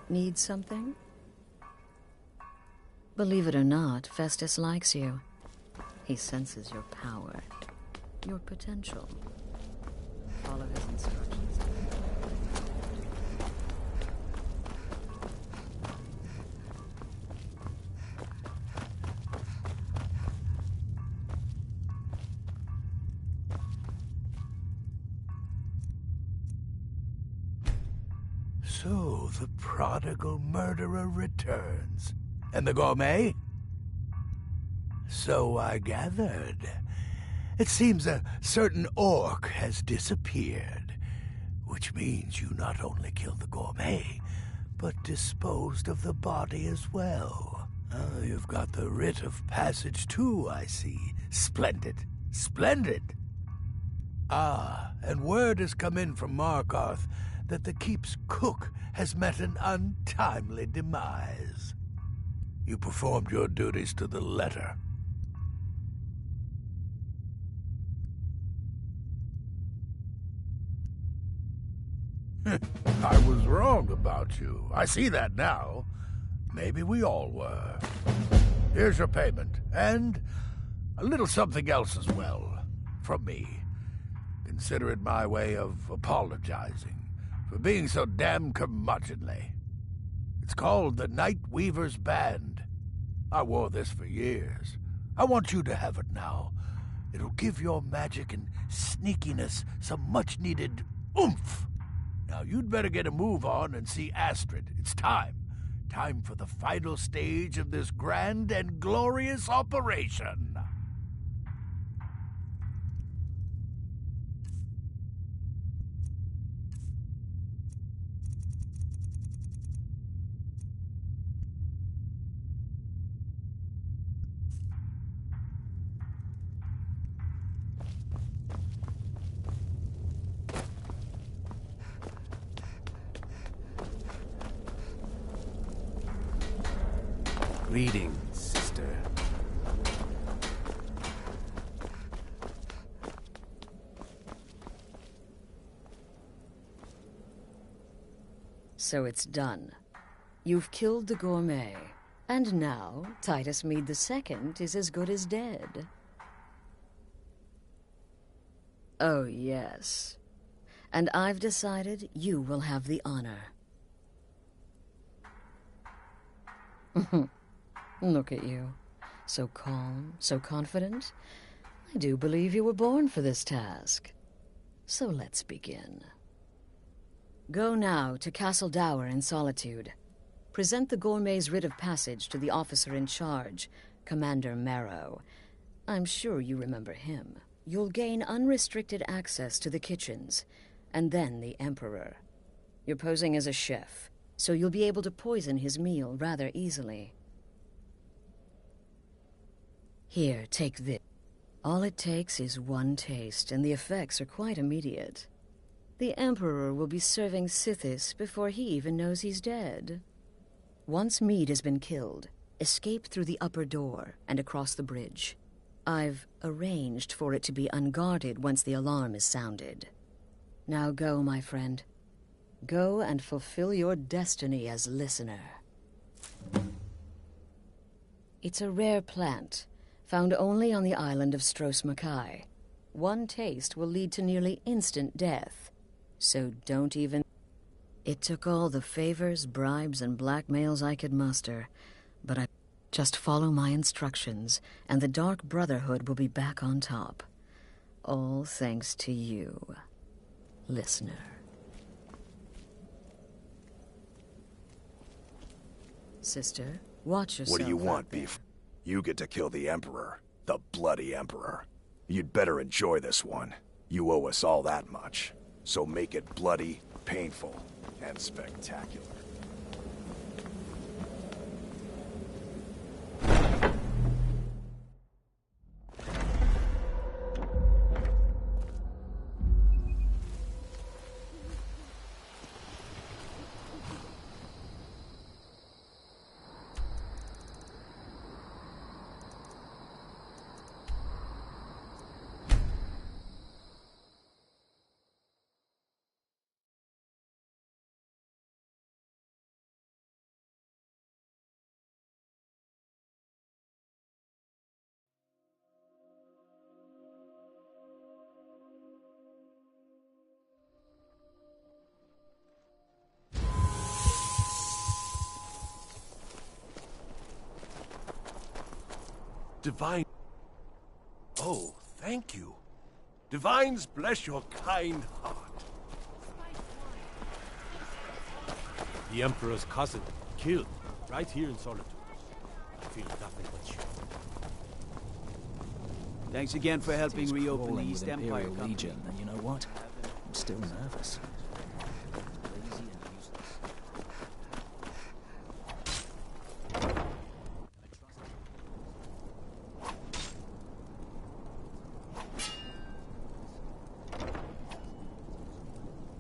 Need something? Believe it or not, Festus likes you. He senses your power, your potential. Follow his instructions. So the prodigal murderer returns. And the gourmet? So I gathered. It seems a certain orc has disappeared, which means you not only killed the gourmet, but disposed of the body as well. You've got the writ of passage too, I see. Splendid. Splendid! Ah, and word has come in from Markarth that the keep's cook has met an untimely demise. You performed your duties to the letter. I was wrong about you. I see that now. Maybe we all were. Here's your payment, and a little something else as well, from me. Consider it my way of apologizing for being so damn curmudgeonly. It's called the Night Weaver's Band. I wore this for years. I want you to have it now. It'll give your magic and sneakiness some much-needed oomph. Now, you'd better get a move on and see Astrid. It's time. Time for the final stage of this grand and glorious operation. Greetings, sister. So it's done. You've killed the gourmet, and now Titus Mead II is as good as dead. Oh, yes. And I've decided you will have the honor. Look at you. So calm, so confident. I do believe you were born for this task. So let's begin. Go now to Castle Dower in Solitude. Present the gourmet's writ of passage to the officer in charge, Commander Marrow. I'm sure you remember him. You'll gain unrestricted access to the kitchens, and then the Emperor. You're posing as a chef, so you'll be able to poison his meal rather easily. Here, take this. All it takes is one taste, and the effects are quite immediate. The Emperor will be serving Sithis before he even knows he's dead. Once Mead has been killed, escape through the upper door and across the bridge. I've arranged for it to be unguarded once the alarm is sounded. Now go, my friend. Go and fulfill your destiny as listener. It's a rare plant, found only on the island of Stros Makai. One taste will lead to nearly instant death, so don't even... It took all the favors, bribes, and blackmails I could muster, but I just follow my instructions, and the Dark Brotherhood will be back on top. All thanks to you, listener. Sister, watch yourself. What do you want, Beef? You get to kill the Emperor. The bloody Emperor. You'd better enjoy this one. You owe us all that much. So make it bloody, painful, and spectacular. Divine... Oh, thank you. Divines bless your kind heart. The Emperor's cousin, killed, right here in Solitude. I feel nothing but you. Thanks again for helping reopen the East Empire Imperial Legion, and you know what? I'm still nervous.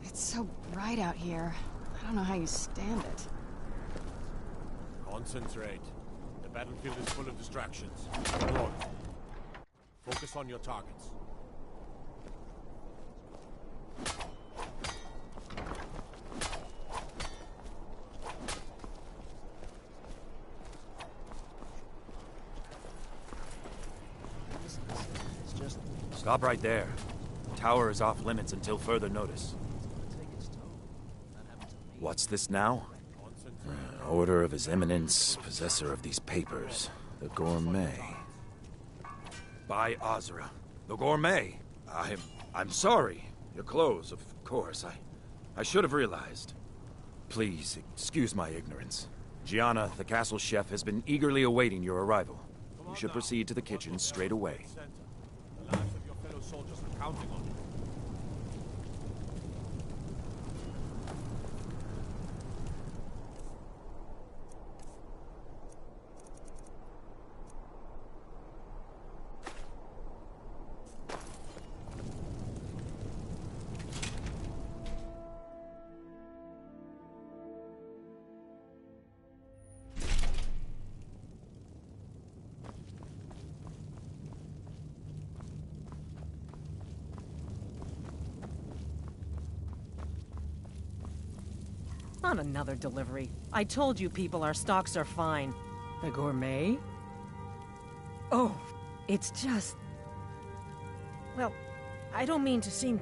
It's so bright out here. I don't know how you stand it. Concentrate. The battlefield is full of distractions. Go. Focus on your targets. Stop right there. The tower is off limits until further notice. What's this now? Order of His Eminence, possessor of these papers. The Gourmet. By Azra. The Gourmet. I'm sorry. Your clothes, of course. I should have realized. Please, excuse my ignorance. Gianna, the castle chef, has been eagerly awaiting your arrival. You should proceed to the kitchen straight away. The lives of your fellow soldiers are counting on you. Not another delivery. I told you people our stocks are fine. The Gourmet? Oh, it's just... Well, I don't mean to seem...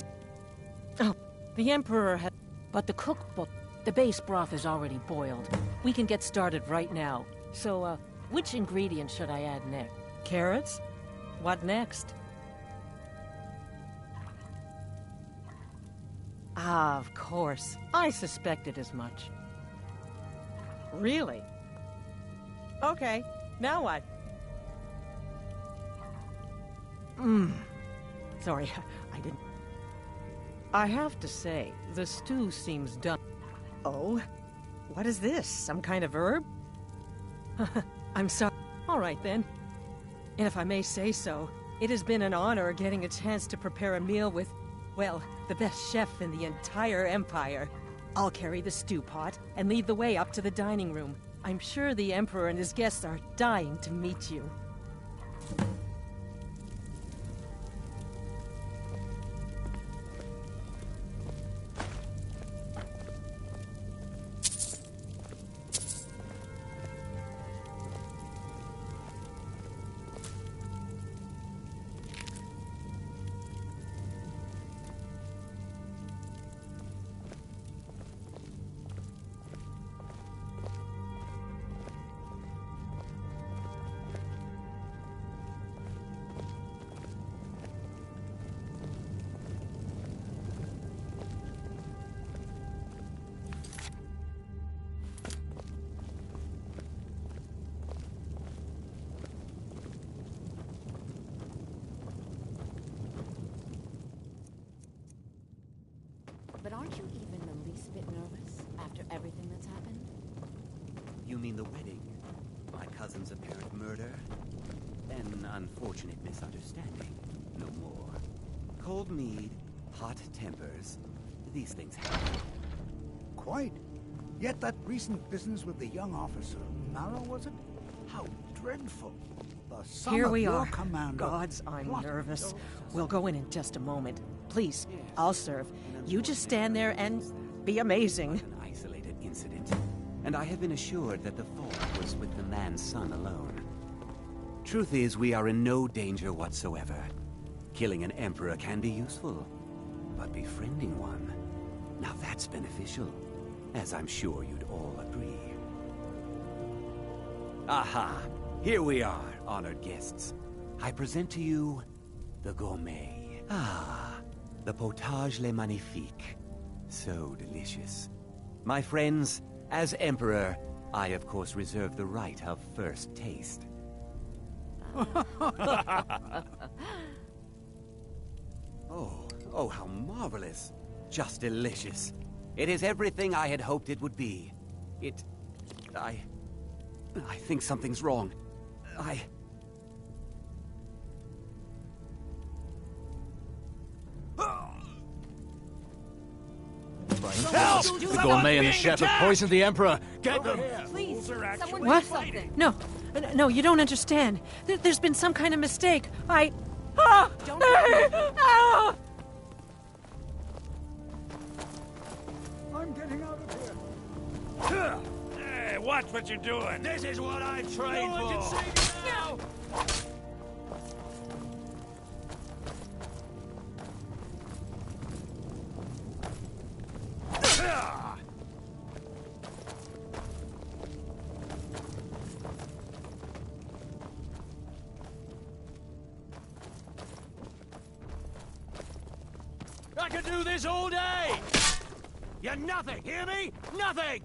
Oh, the Emperor had... But the cookbook, the base broth is already boiled. We can get started right now. So, which ingredient should I add next? Carrots? What next? Ah, of course. I suspected as much. Really? Okay, now what? Sorry, I didn't... I have to say, the stew seems done. Oh? What is this? Some kind of herb? I'm sorry. All right, then. And if I may say so, it has been an honor getting a chance to prepare a meal with... well, the best chef in the entire Empire. I'll carry the stew pot and lead the way up to the dining room. I'm sure the Emperor and his guests are dying to meet you. But aren't you even the least bit nervous after everything that's happened? You mean the wedding? My cousin's apparent murder? An unfortunate misunderstanding. No more. Cold mead, hot tempers. These things happen. Quite. Yet that recent business with the young officer, Mara, was it? How dreadful. The son Here of we your are. commander. Gods, I'm nervous. We'll go in just a moment. Please, I'll serve. You just stand there and be amazing. An isolated incident. And I have been assured that the fault was with the man's son alone. Truth is, we are in no danger whatsoever. Killing an emperor can be useful, but befriending one, now that's beneficial, as I'm sure you'd all agree. Aha! Here we are, honored guests. I present to you the gourmet. Ah, the potage le magnifique. So delicious. My friends, as Emperor, I of course reserve the right of first taste. Oh, how marvelous. Just delicious. It is everything I had hoped it would be. I think something's wrong. Help! The gourmet and the chef have poisoned the Emperor. Get them! Please, someone do What? something. No, you don't understand. There's been some kind of mistake. Don't I'm getting out of here. Hey, watch what you're doing. This is what I trained for. No one can save you now. I could do this all day! You're nothing, hear me? Nothing!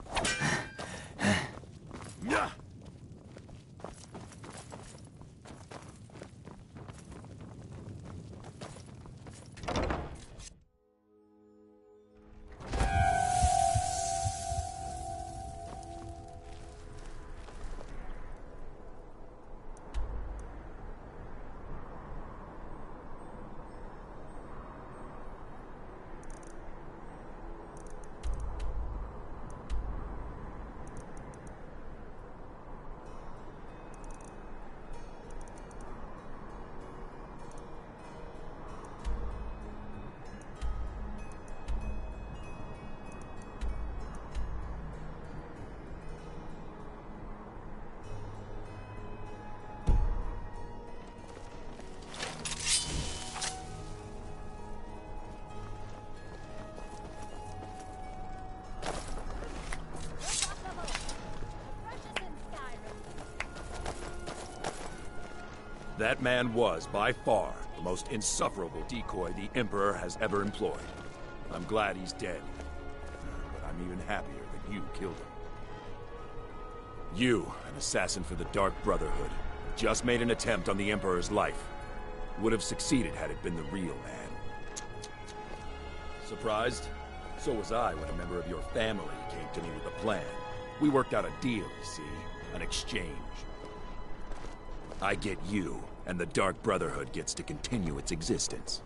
That man was, by far, the most insufferable decoy the Emperor has ever employed. I'm glad he's dead. But I'm even happier that you killed him. You, an assassin for the Dark Brotherhood, just made an attempt on the Emperor's life. Would have succeeded had it been the real man. Surprised? So was I when a member of your family came to me with a plan. We worked out a deal, you see. An exchange. I get you, and the Dark Brotherhood gets to continue its existence.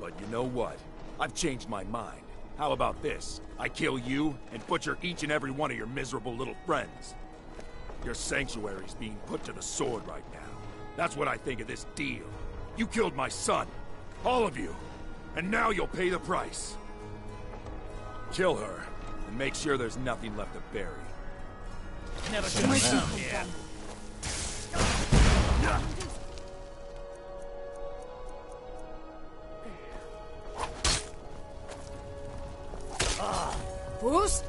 But you know what? I've changed my mind. How about this? I kill you, and butcher each and every one of your miserable little friends. Your sanctuary's being put to the sword right now. That's what I think of this deal. You killed my son. All of you. And now you'll pay the price. Kill her, and make sure there's nothing left to bury. Never should have found here. Who's?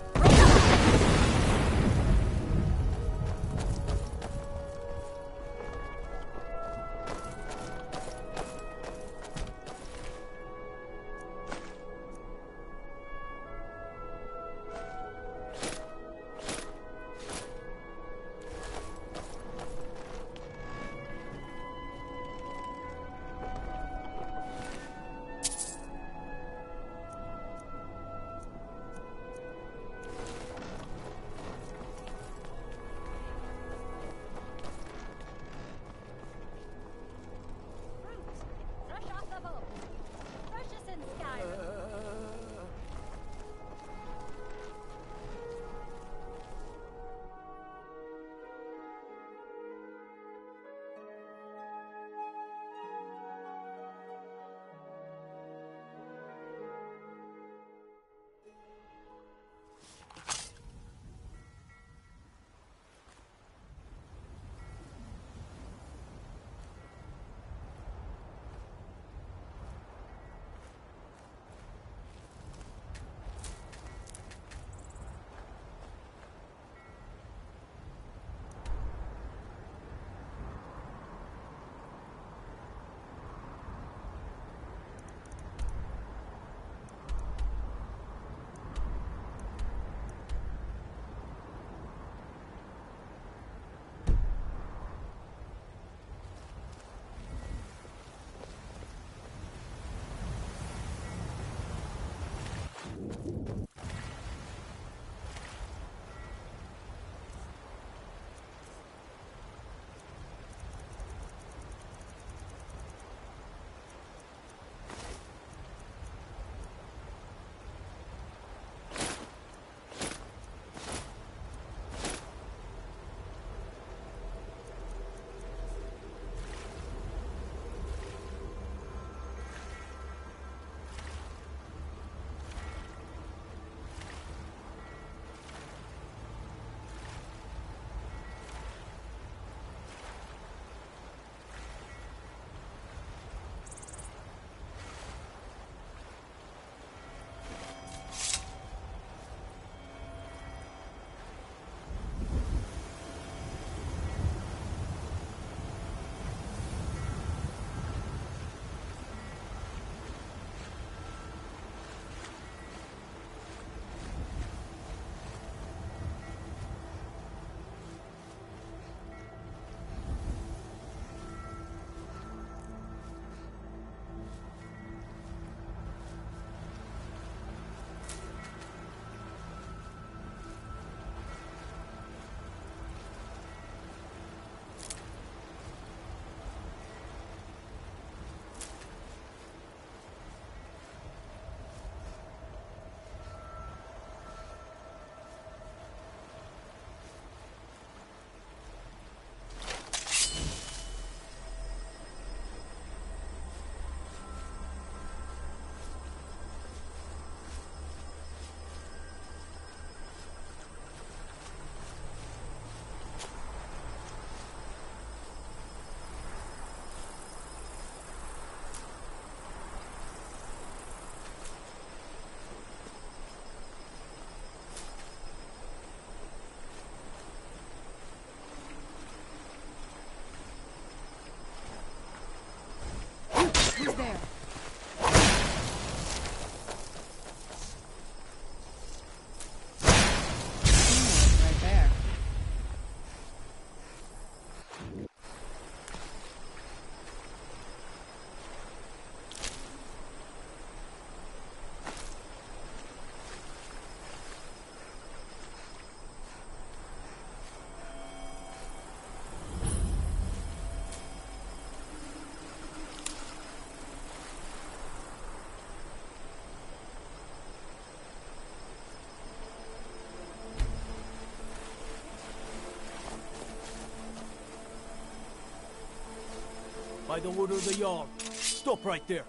by the order of the Jarl. Stop right there.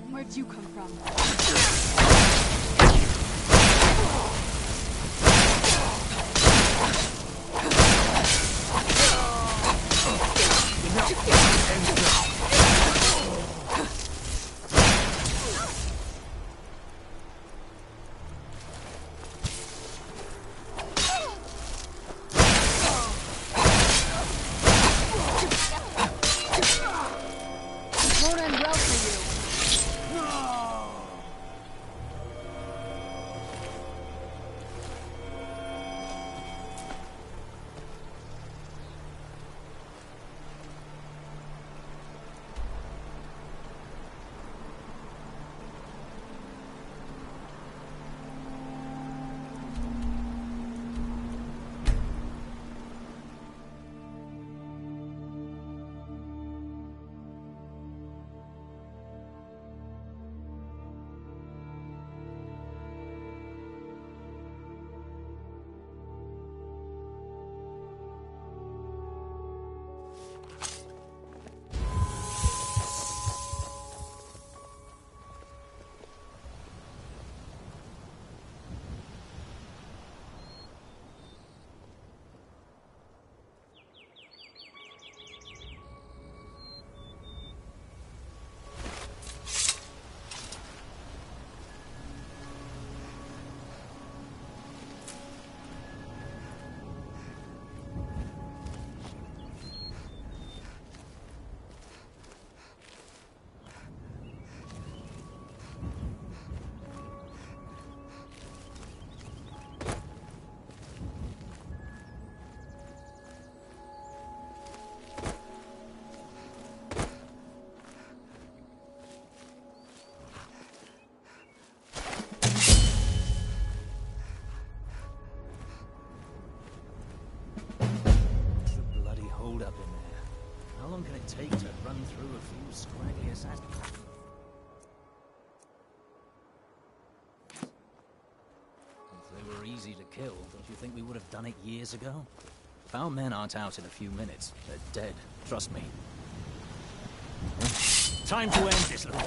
Where'd you come from? Won't end well for you. Take to run through a few scraggly assassins. If they were easy to kill, don't you think we would have done it years ago? If our men aren't out in a few minutes, they're dead. Trust me. Time to end this little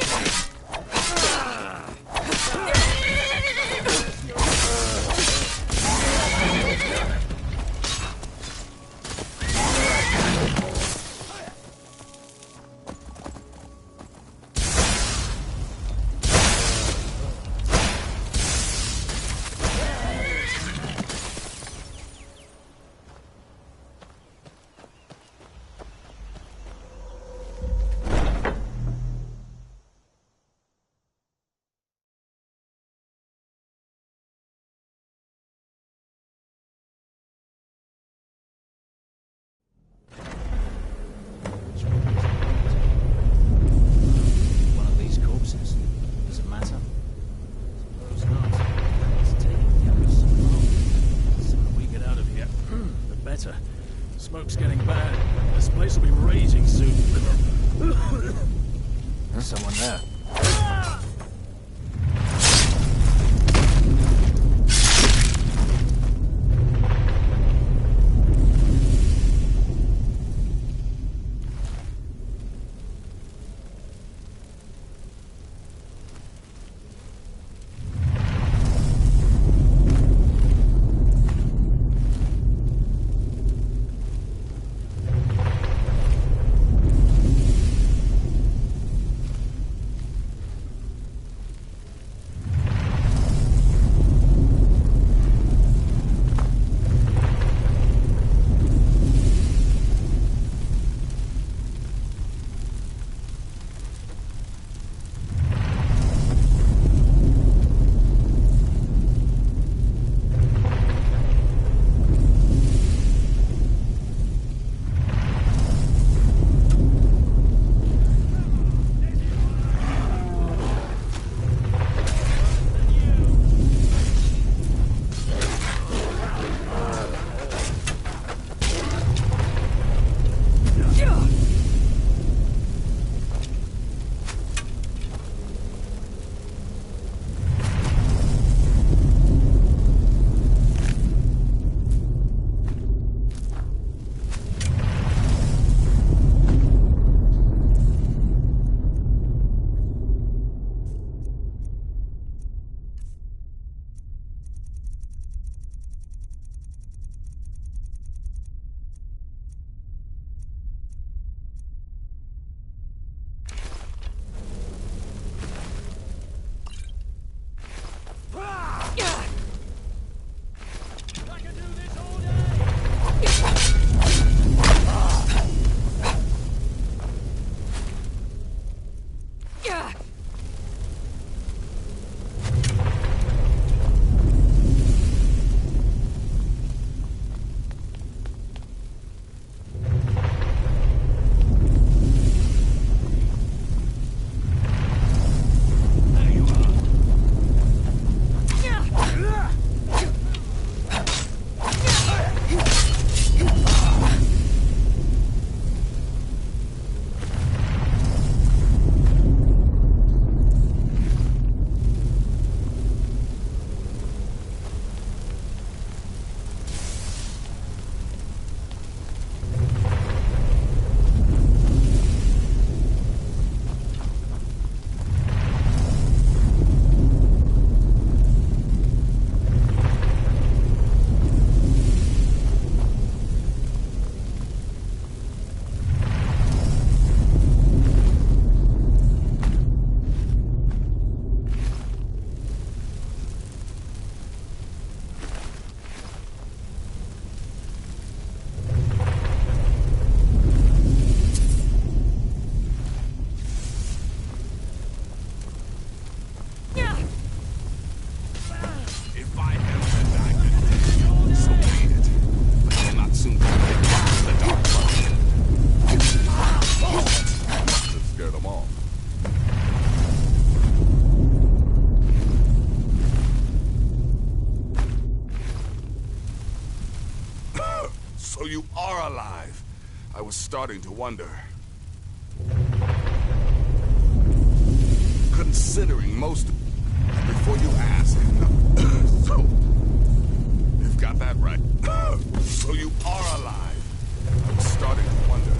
was starting to wonder. Considering most... Before you ask... So... You've got that right. So you are alive. I was starting to wonder.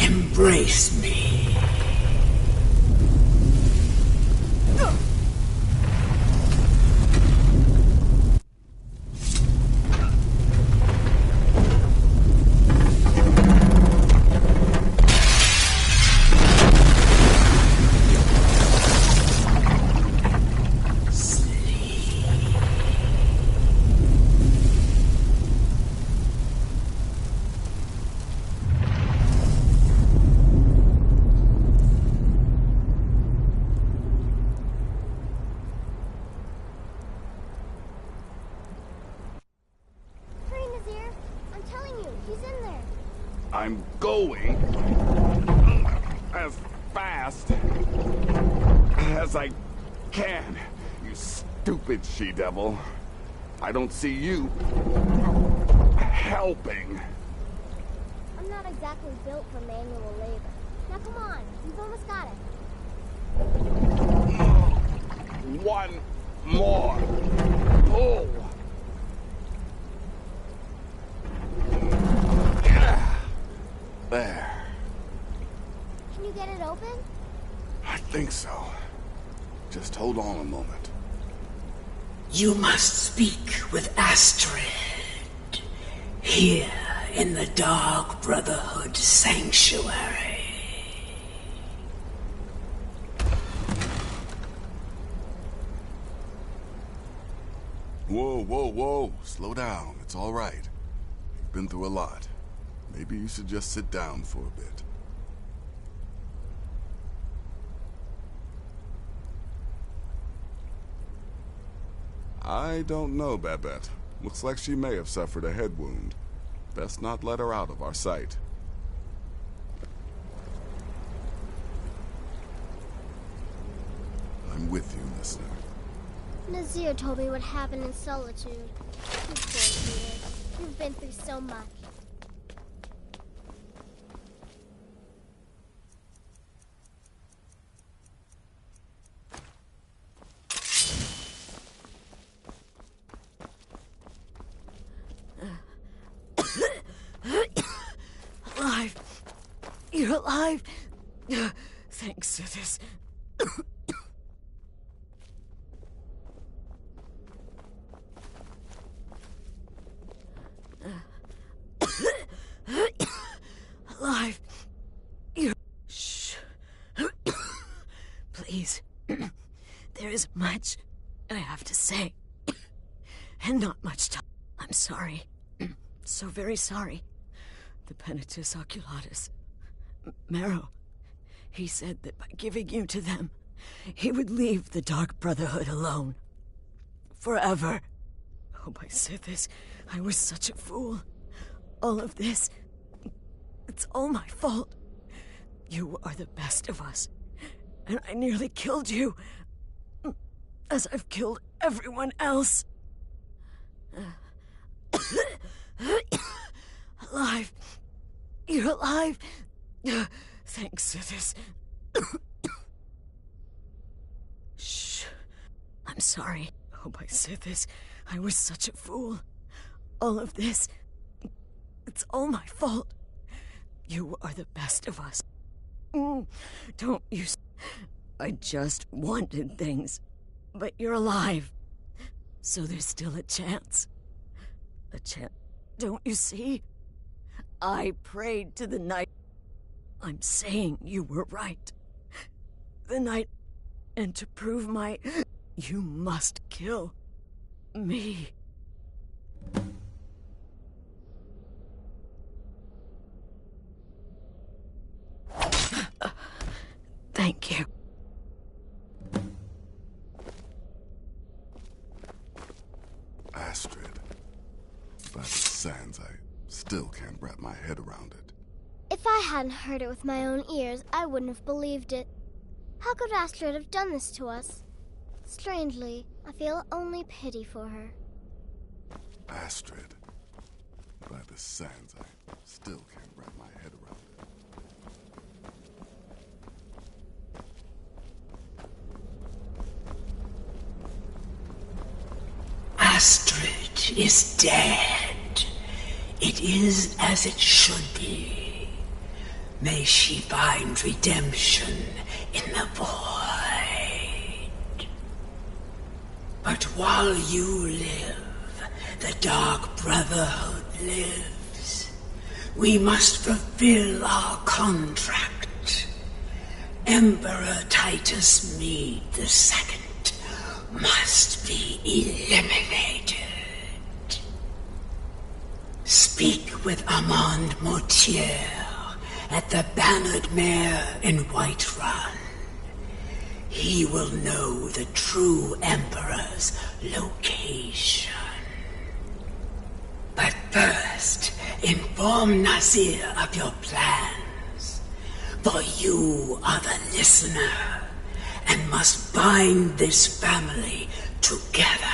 Embrace me. I'm going as fast as I can, you stupid she-devil. I don't see you helping. I'm not exactly built for manual labor. Now come on, you've almost got it. One more pull. There. Can you get it open? I think so. Just hold on a moment. You must speak with Astrid. Here in the Dark Brotherhood Sanctuary. Whoa, whoa, whoa. Slow down. It's all right. You've been through a lot. Maybe you should just sit down for a bit. I don't know, Babette. Looks like she may have suffered a head wound. Best not let her out of our sight. I'm with you, listener. Nazir told me what happened in Solitude. You poor dear. You've been through so much. Alive. You're alive. Thanks to this. Alive. You're... Shh. Please. There is much I have to say. And not much time. I'm sorry. So very sorry. The Penitus Oculatus. Marrow. He said that by giving you to them, he would leave the Dark Brotherhood alone. Forever. Oh, my Sithis, I was such a fool. All of this, it's all my fault. You are the best of us, and I nearly killed you, as I've killed everyone else. Alive. You're alive. Thanks to this. Shh. I'm sorry. Oh, my Sithis, I was such a fool. All of this, it's all my fault. You are the best of us. Don't you... I just wanted things. But you're alive. So there's still a chance. A chance. Don't you see? I prayed to the night. I'm saying you were right. The night, and to prove my... You must kill me. Thank you. Astrid. By the sands, I still can't wrap my head around it. If I hadn't heard it with my own ears, I wouldn't have believed it. How could Astrid have done this to us? Strangely, I feel only pity for her. Astrid. By the sands, I still can't wrap my head around it. Astrid is dead. It is as it should be. May she find redemption in the void. But while you live, the Dark Brotherhood lives. We must fulfill our contract. Emperor Titus Mede II must be eliminated. Speak with Armand Mortier at the Bannered Mare in Whiterun. He will know the true Emperor's location. But first, inform Nazir of your plans, for you are the listener and must bind this family together.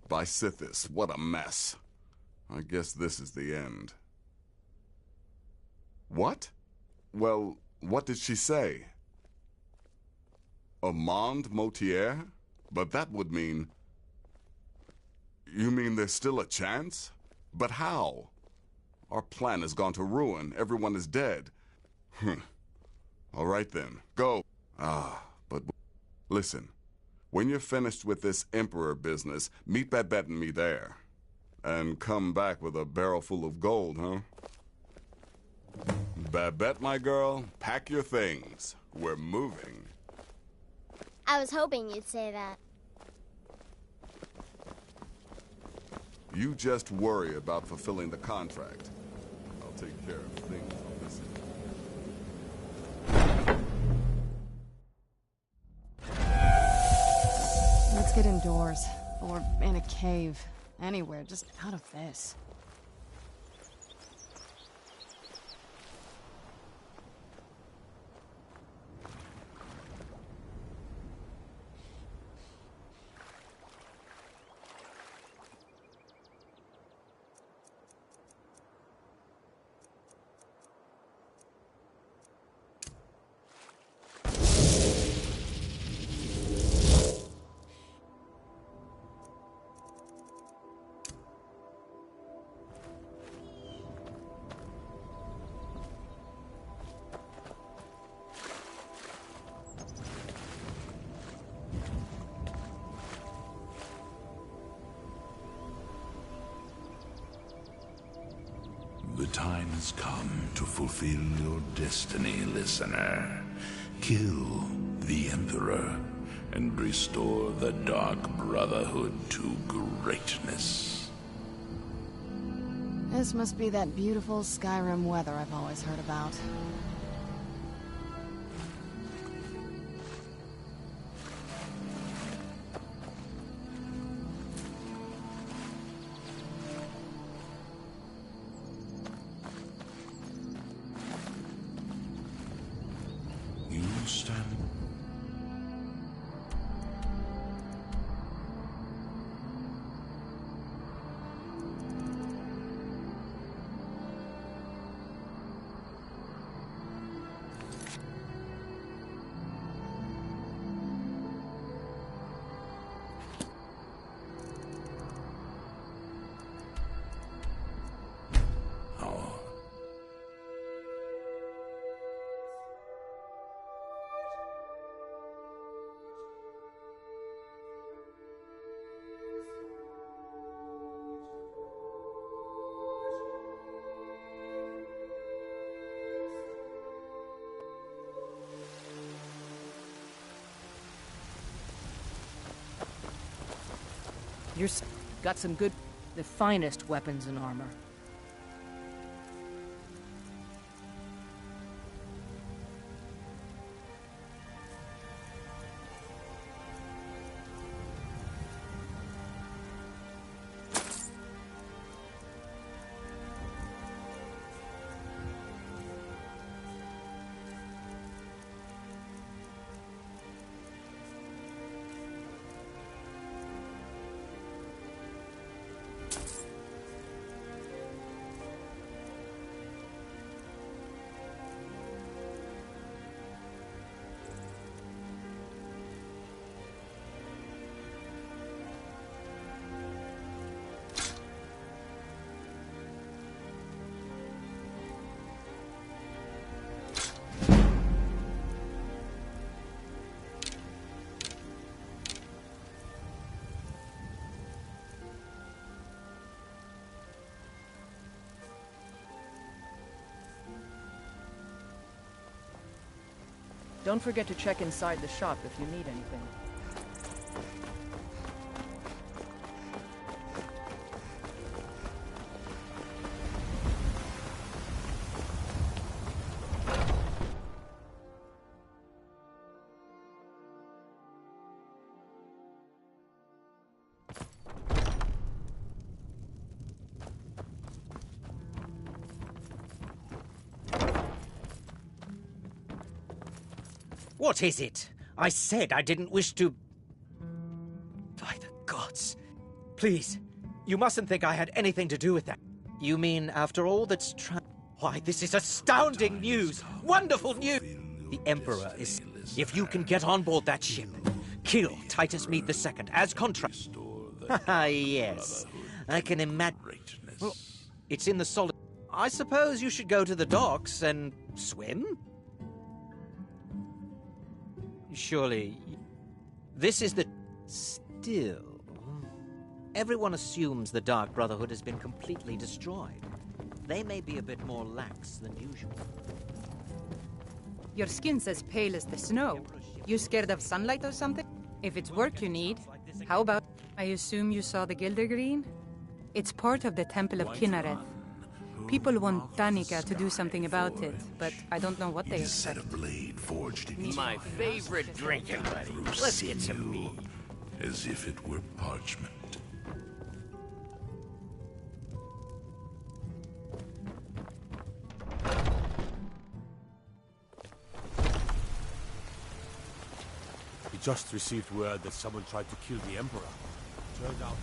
By Sithis, what a mess. I guess this is the end. What? Well, what did she say? Armand Mortier? But that would mean... You mean there's still a chance? But how? Our plan has gone to ruin. Everyone is dead. All right then, go. But listen. When you're finished with this Emperor business, meet Babette and me there. And come back with a barrel full of gold, huh? Babette, my girl, pack your things. We're moving. I was hoping you'd say that. You just worry about fulfilling the contract. I'll take care of things on this end. Let's get indoors. Or in a cave. Anywhere, just out of this. The time has come to fulfill your destiny, listener. Kill the Emperor and restore the Dark Brotherhood to greatness. This must be that beautiful Skyrim weather I've always heard about. You stand... You're got some good, the finest weapons and armor. Don't forget to check inside the shop if you need anything. What is it? I said I didn't wish to... By the gods. Please, you mustn't think I had anything to do with that. You mean after all that's Why, this is astounding news! Wonderful news! The Emperor is... If you can get on board that ship, kill Titus Meade II as contract. Ah, yes. I can imagine... Well, it's in the solid... I suppose you should go to the docks and swim? Surely, this is the... Still... Everyone assumes the Dark Brotherhood has been completely destroyed. They may be a bit more lax than usual. Your skin's as pale as the snow. You scared of sunlight or something? If it's work you need, how about... I assume you saw the Gildergreen? It's part of the Temple of Kinnareth. People want Danica to do something about it, but I don't know what they expect. A blade forged in my favorite drinking buddy. Let's get some meat. As if it were parchment. We just received word that someone tried to kill the Emperor. Turned out...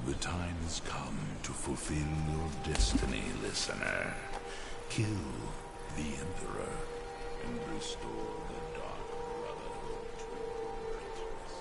The time has come to fulfill your destiny, listener. Kill the Emperor and restore the Dark Brotherhood to greatness.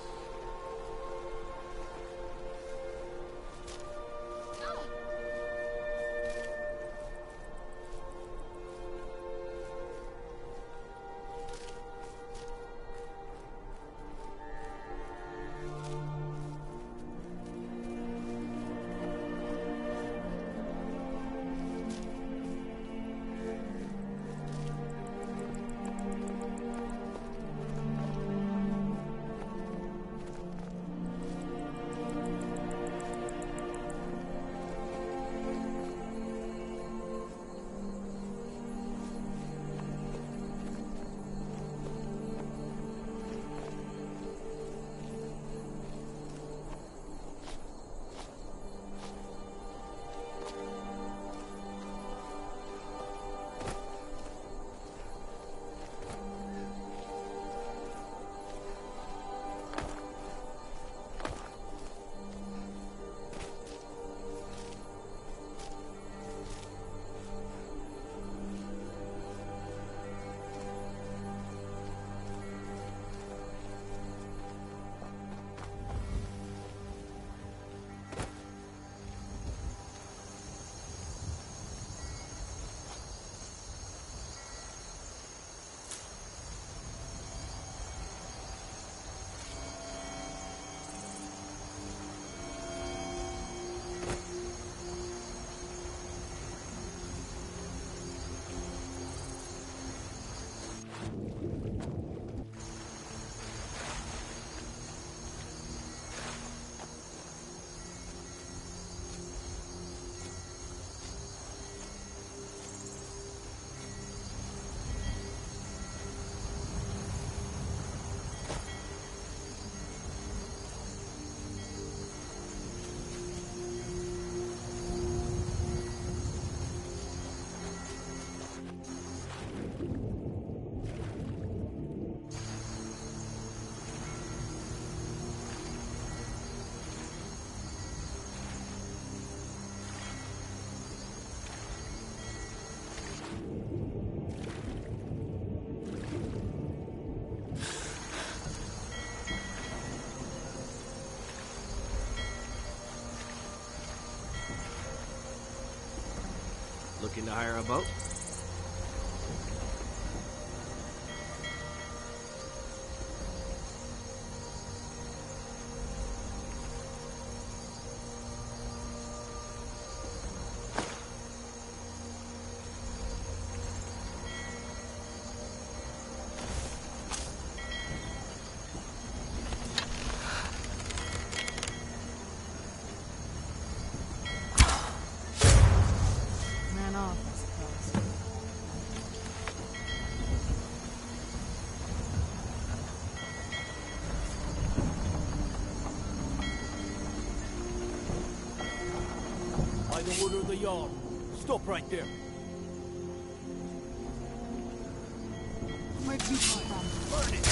Looking to hire a boat? Man off, I suppose. By the order of the Jarl. Stop right there. Where'd you come from? Burn it!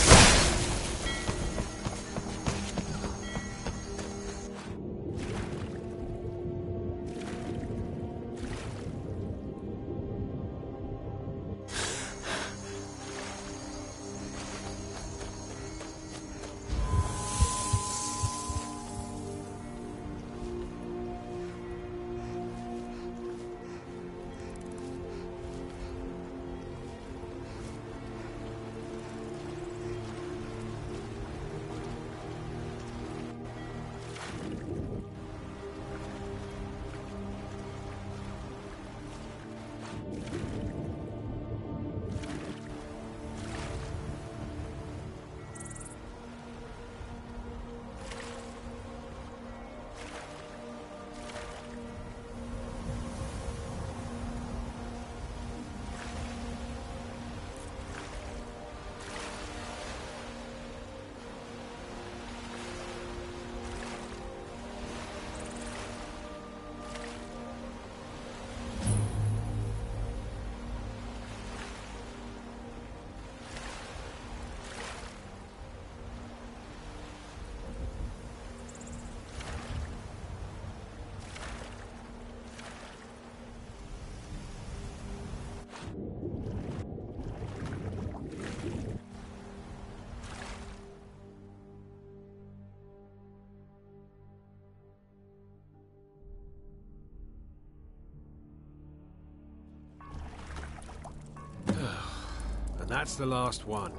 And that's the last one.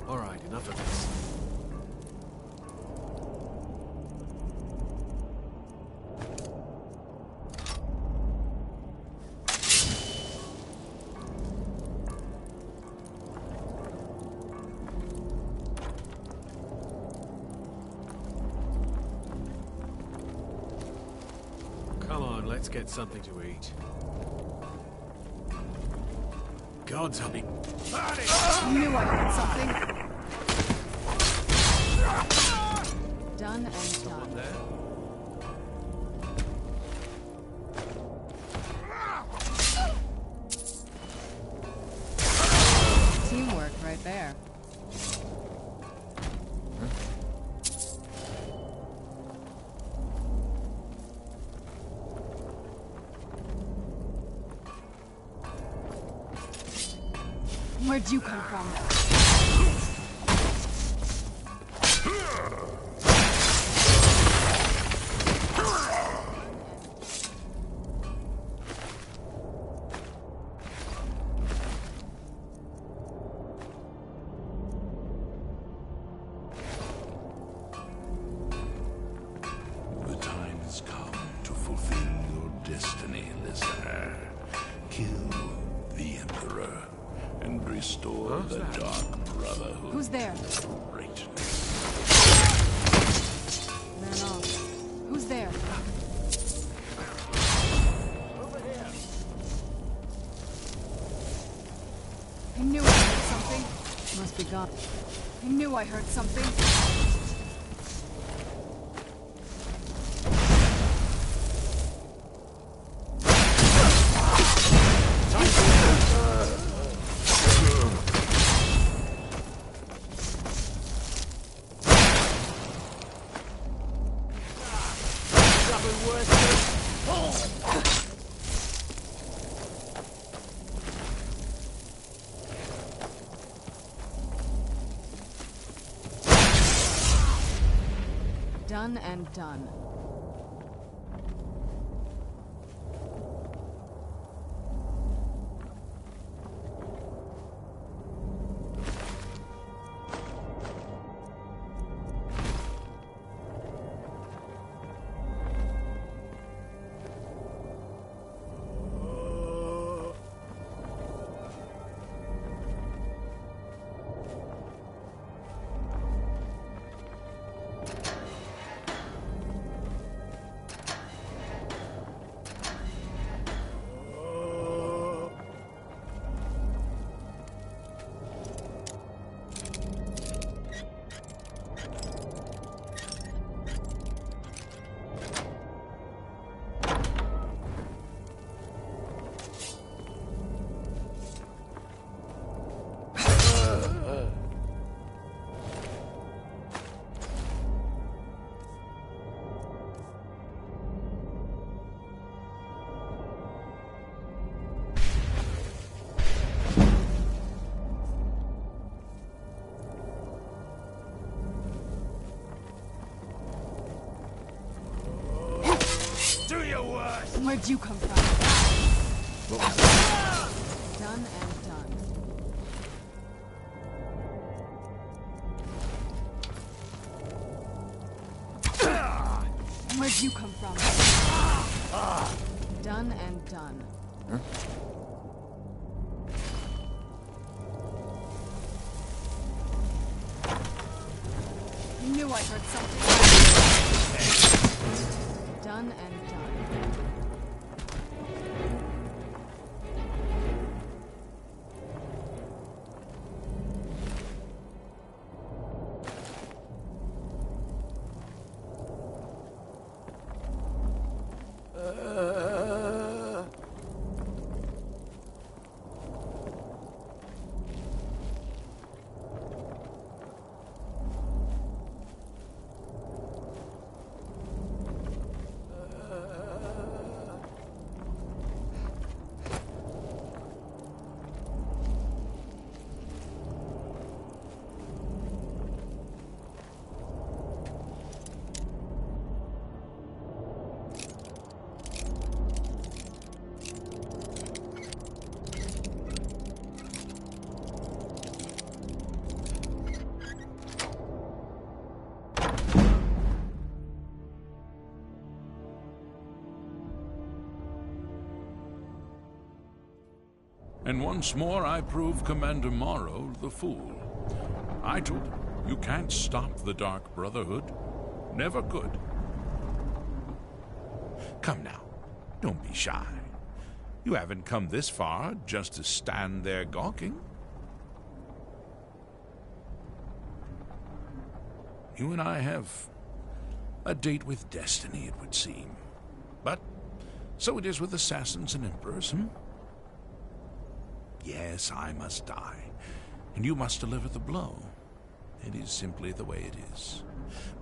All right, enough of this. Come on, let's get something to eat. Gods help me. I knew I heard something. Done and done. Teamwork right there. Where'd you come from? The time has come to fulfill your destiny, listener. Kill the Emperor and restore the Dark Brotherhood. Who's there? Greatness. Man off. Who's there? I knew I heard something. Must be gone. I knew I heard something. Done and done. Where'd you come from? Done and done. Where'd you come from? Done and done. Huh? Knew I heard something. Done and done. And once more I prove Commander Morrow the fool. I told him, you can't stop the Dark Brotherhood. Never could. Come now, don't be shy. You haven't come this far just to stand there gawking. You and I have a date with destiny, it would seem. But so it is with assassins and emperors, Yes, I must die, and you must deliver the blow. It is simply the way it is.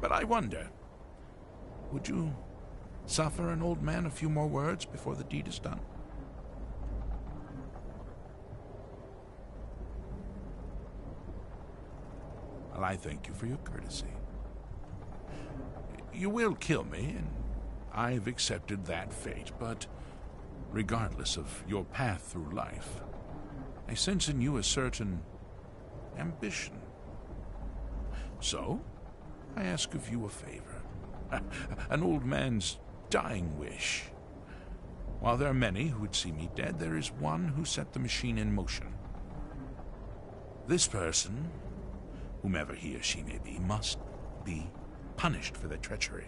But I wonder, would you suffer an old man a few more words before the deed is done? Well, I thank you for your courtesy. You will kill me, and I've accepted that fate, but regardless of your path through life, I sense in you a certain ambition. So, I ask of you a favor. An old man's dying wish. While there are many who would see me dead, there is one who set the machine in motion. This person, whomever he or she may be, must be punished for their treachery.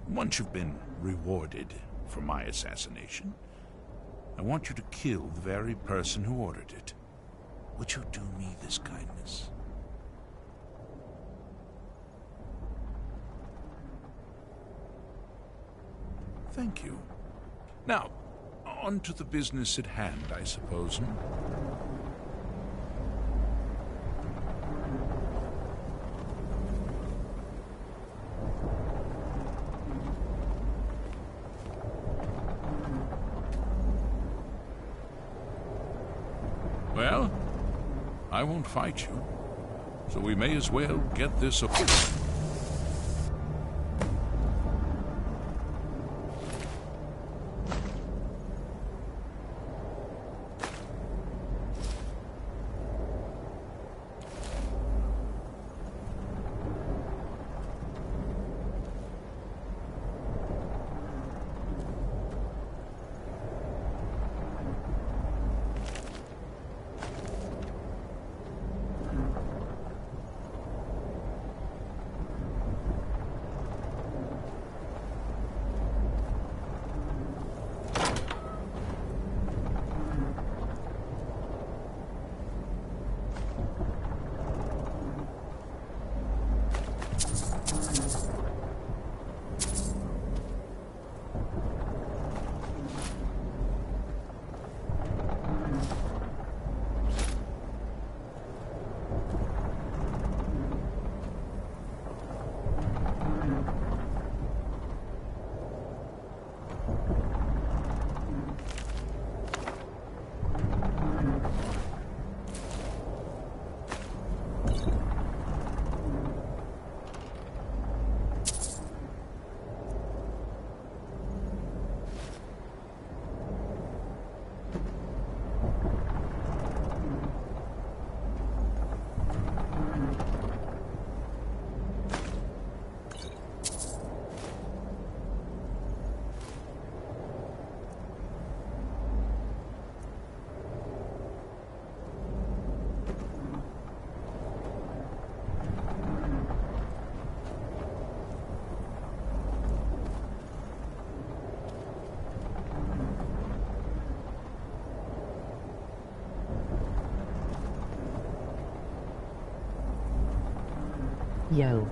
Once you've been rewarded for my assassination, I want you to kill the very person who ordered it. Would you do me this kindness? Thank you. Now, on to the business at hand, I suppose. Well, I won't fight you, so we may as well get this over. Yo.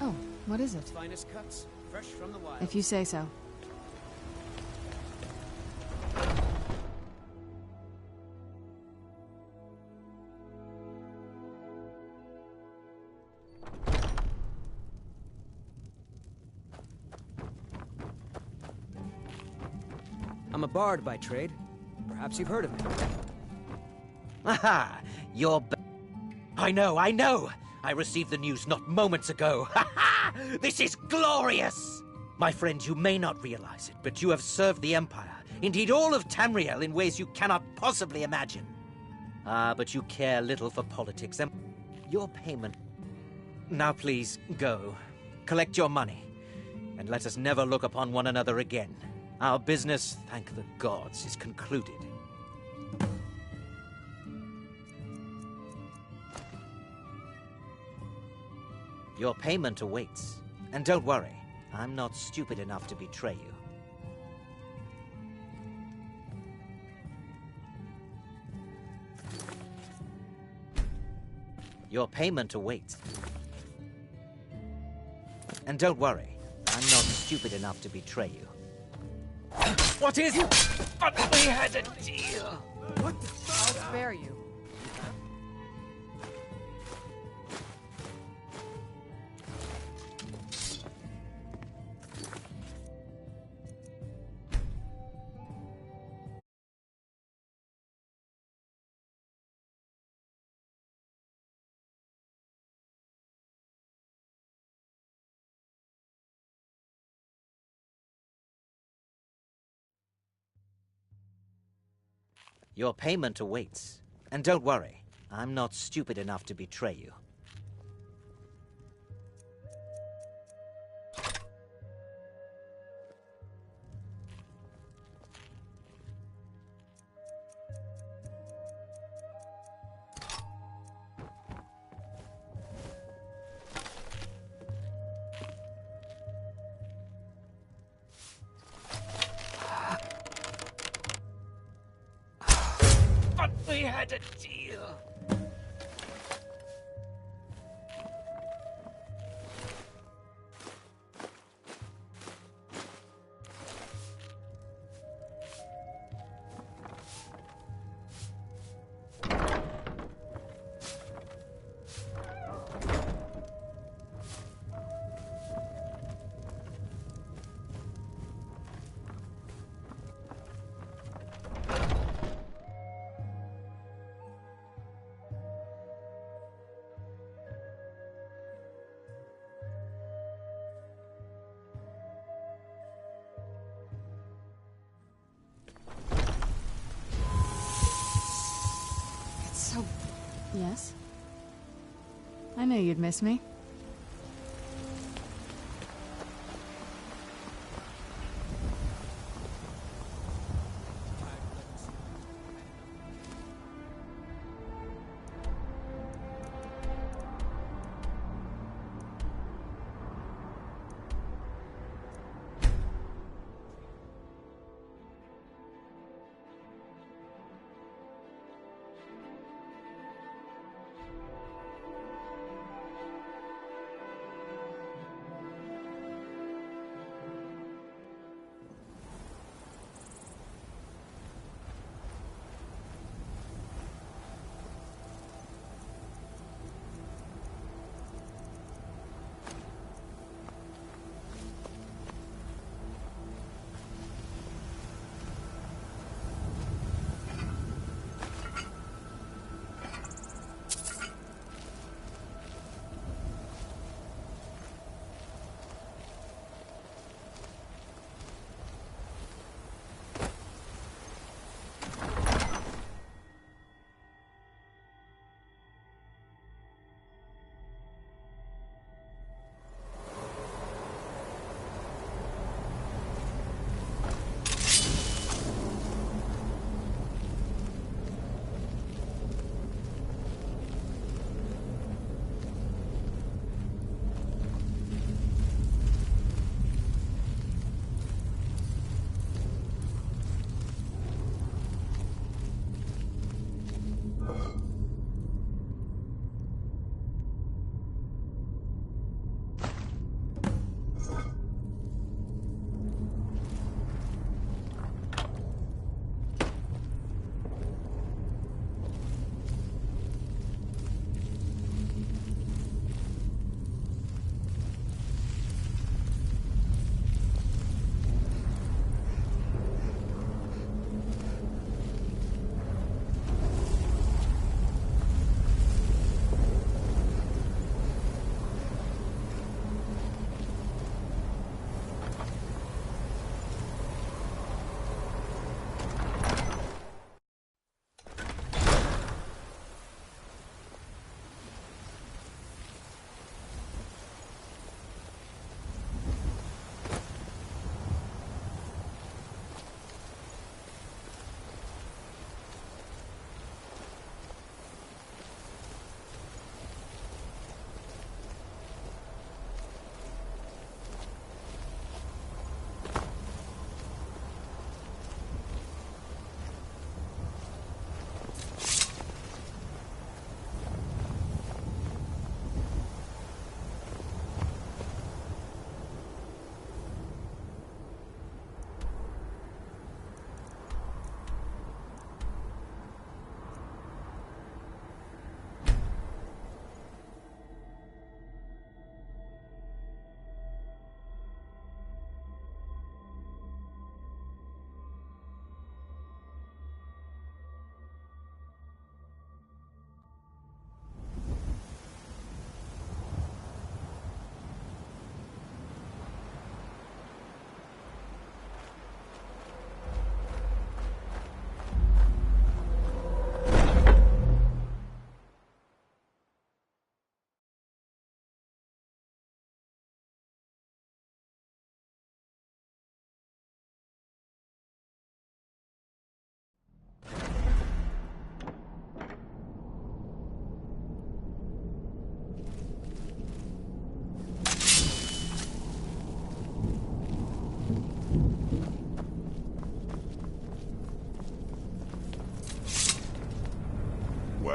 Oh, what is it? Finest cuts, fresh from the wild. If you say so. I'm a bard by trade. Perhaps you've heard of me. Aha! You're I know! I received the news not moments ago. Ha ha! This is glorious! My friend, you may not realize it, but you have served the Empire, indeed all of Tamriel, in ways you cannot possibly imagine. Ah, but you care little for politics, and your payment... Now please, go. Collect your money, and let us never look upon one another again. Our business, thank the gods, is concluded. Your payment awaits. And don't worry, I'm not stupid enough to betray you. Your payment awaits. And don't worry, I'm not stupid enough to betray you. What is it? But we had a deal. What the? I'll spare you. Your payment awaits. And don't worry, I'm not stupid enough to betray you. had a deal. So... Yes? I knew you'd miss me.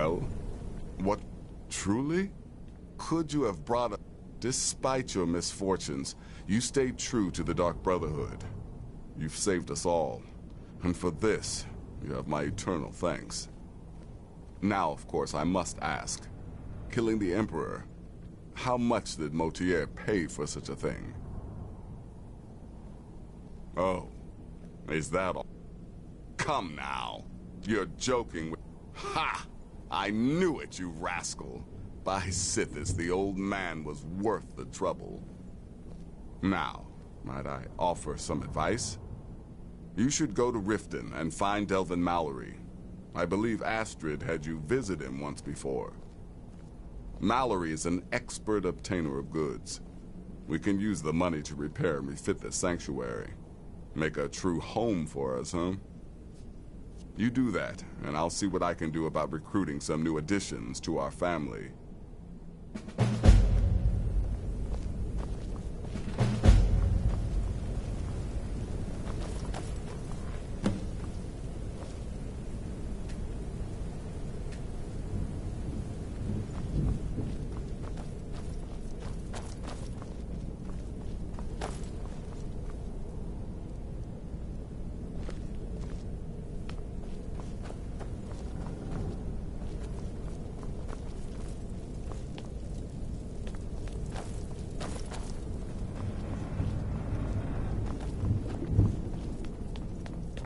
Well, what truly? Could you have brought a... Despite your misfortunes, you stayed true to the Dark Brotherhood. You've saved us all, and for this, you have my eternal thanks. Now, of course, I must ask, killing the Emperor, how much did Motier pay for such a thing? Oh, is that all? Come now, you're joking with... Ha! I knew it, you rascal. By Sithis, the old man was worth the trouble. Now, might I offer some advice? You should go to Riften and find Delvin Mallory. I believe Astrid had you visit him once before. Mallory is an expert obtainer of goods. We can use the money to repair and refit the sanctuary. Make a true home for us, huh? You do that, and I'll see what I can do about recruiting some new additions to our family.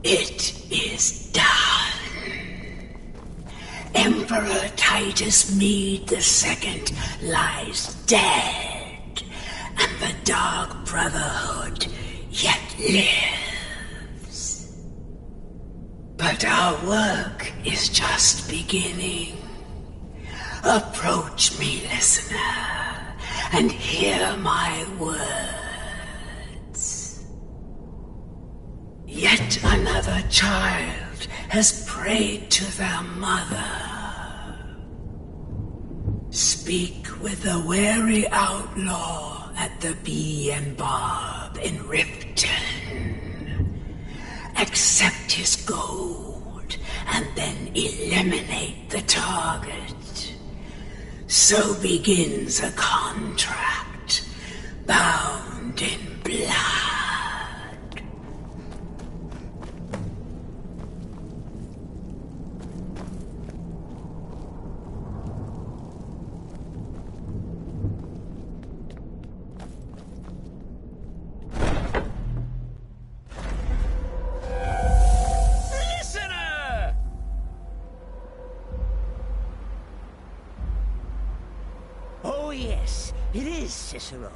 It is done. Emperor Titus Mede II lies dead, and the Dark Brotherhood yet lives. But our work is just beginning. Approach me, listener, and hear my words. Yet another child has prayed to their mother. Speak with the wary outlaw at the Bee and Barb in Riften. Accept his gold and then eliminate the target. So begins a contract bound in blood. Cicero.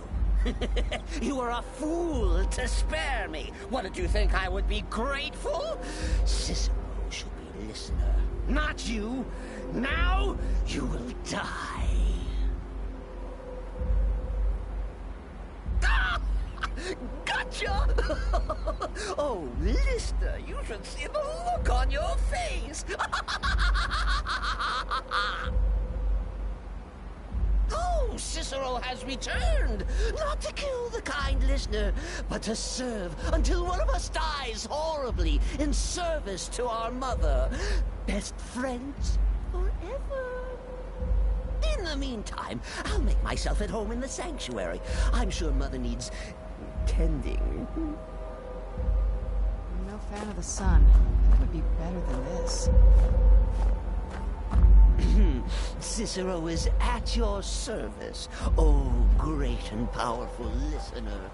You were a fool to spare me. What, did you think I would be grateful? Cicero should be listener, not you. Now you will die. Gotcha! Oh, listener, you should see the look on your face. Oh, Cicero has returned, not to kill the kind listener, but to serve until one of us dies horribly in service to our mother. Best friends forever. In the meantime, I'll make myself at home in the sanctuary. I'm sure Mother needs tending. I'm no fan of the sun. It would be better than this. Cicero is at your service, oh great and powerful listener.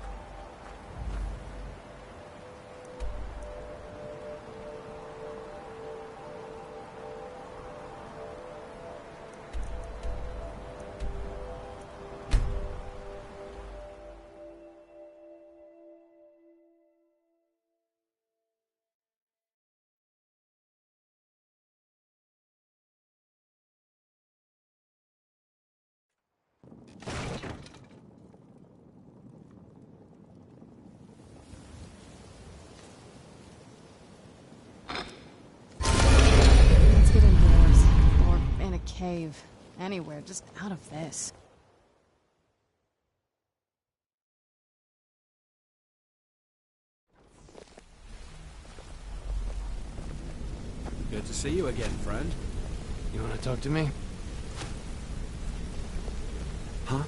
Let's get indoors. Or in a cave. Anywhere, just out of this. Good to see you again, friend. You want to talk to me? Huh?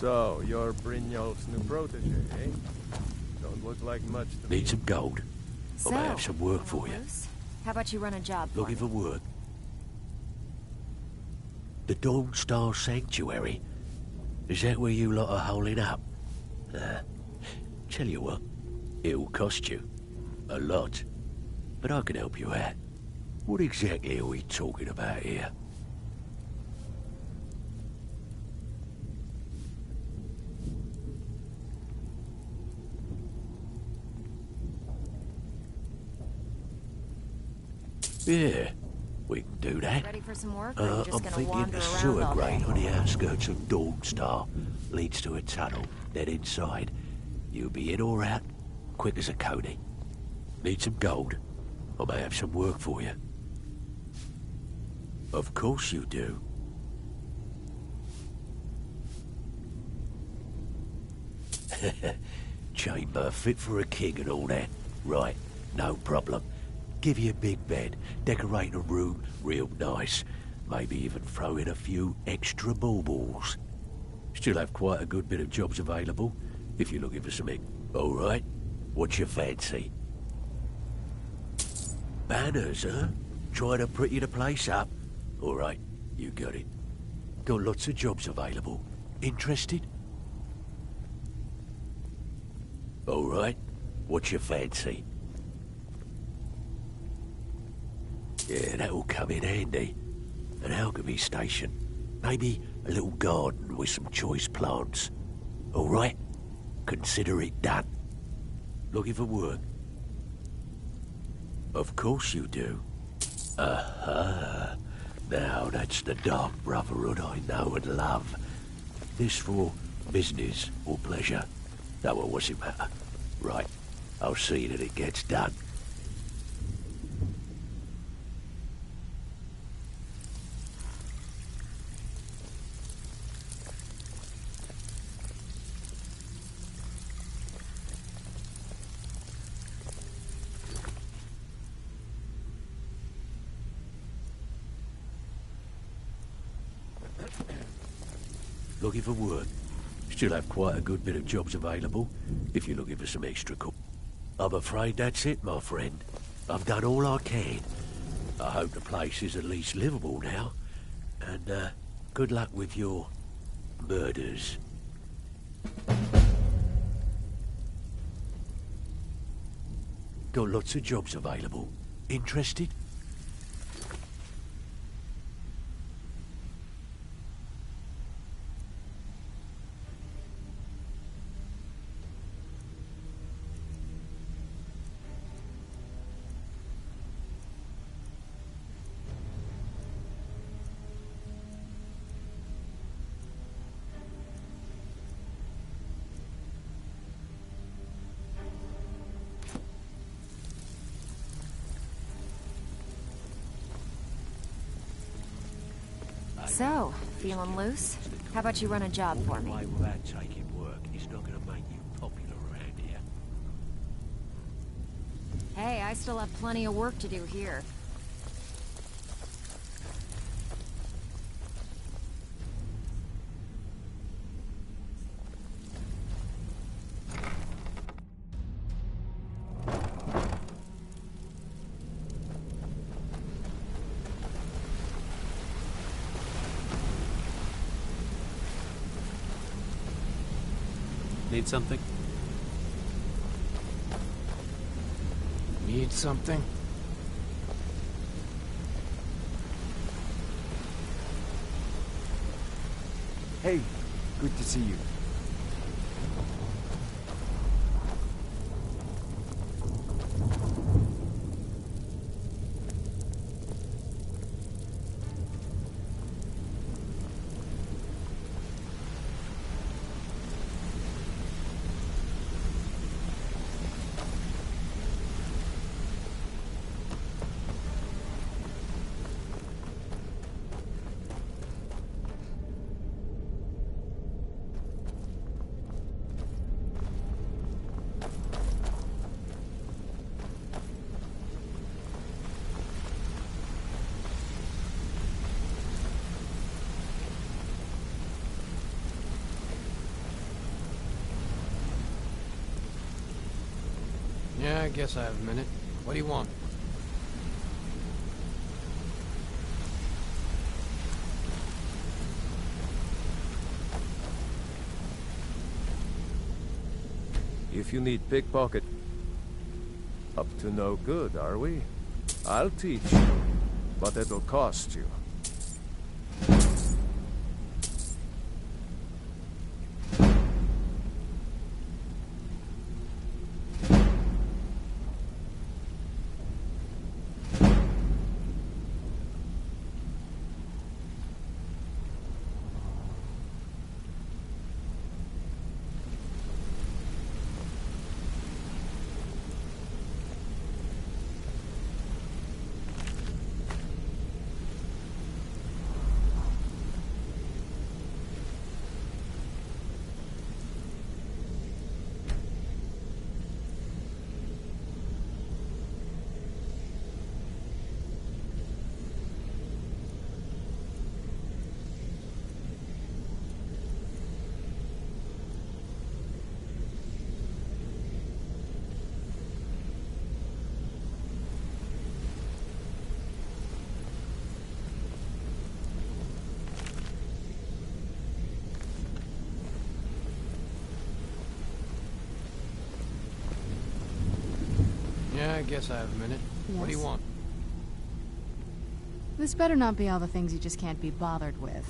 So, you're Brynjolf's new protege, eh? Don't look like much to me. Need some gold? I may have some work for you. How about you run a job for Looking me? for work? The Dawn Star Sanctuary? Is that where you lot are holding up? Tell you what, it'll cost you. A lot. But I can help you out. What exactly are we talking about here? Yeah, we can do that. Ready for some work, or are you just I'm gonna thinking wander the around sewer all grate day? on the outskirts of Dawnstar leads to a tunnel. Then inside, you'll be in or out, quick as a coney. Need some gold? I may have some work for you. Of course you do. Chamber fit for a king and all that. Right, no problem. Give you a big bed, decorate a room real nice. Maybe even throw in a few extra baubles. Still have quite a good bit of jobs available, if you're looking for something. All right, what's your fancy? Banners, huh? Trying to pretty the place up? All right, you got it. Got lots of jobs available. Interested? All right, what's your fancy? Yeah, that'll come in handy. An alchemy station. Maybe a little garden with some choice plants. All right? Consider it done. Looking for work? Of course you do. Aha. Now that's the Dark Brotherhood I know and love. This for business or pleasure? No, well, what's it matter? Right. I'll see that it gets done. Looking for work? Still have quite a good bit of jobs available, if you're looking for some extra cook. I'm afraid that's it, my friend. I've done all I can. I hope the place is at least livable now. And, good luck with your murders. Got lots of jobs available. Interested? So, feeling loose? How about you run a job for me? Walking away without taking work is not going to make you popular around here. Hey, I still have plenty of work to do here. Need something? Need something? Hey, good to see you. Yeah, I guess I have a minute. What do you want? If you need pickpocket, up to no good, are we? I'll teach you, but it'll cost you. Yeah, I guess I have a minute. What do you Yes? want? This better not be all the things you just can't be bothered with.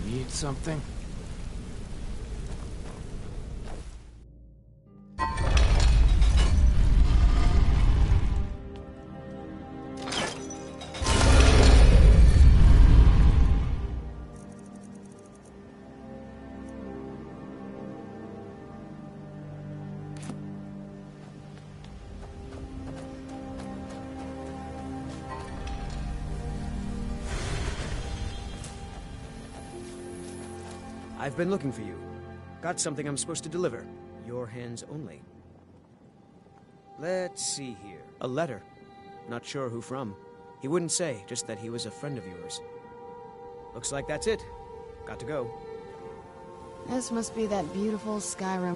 Need something? I've been looking for you. Got something I'm supposed to deliver. Your hands only. Let's see here. A letter. Not sure who from. He wouldn't say, just that he was a friend of yours. Looks like that's it. Got to go. This must be that beautiful Skyrim.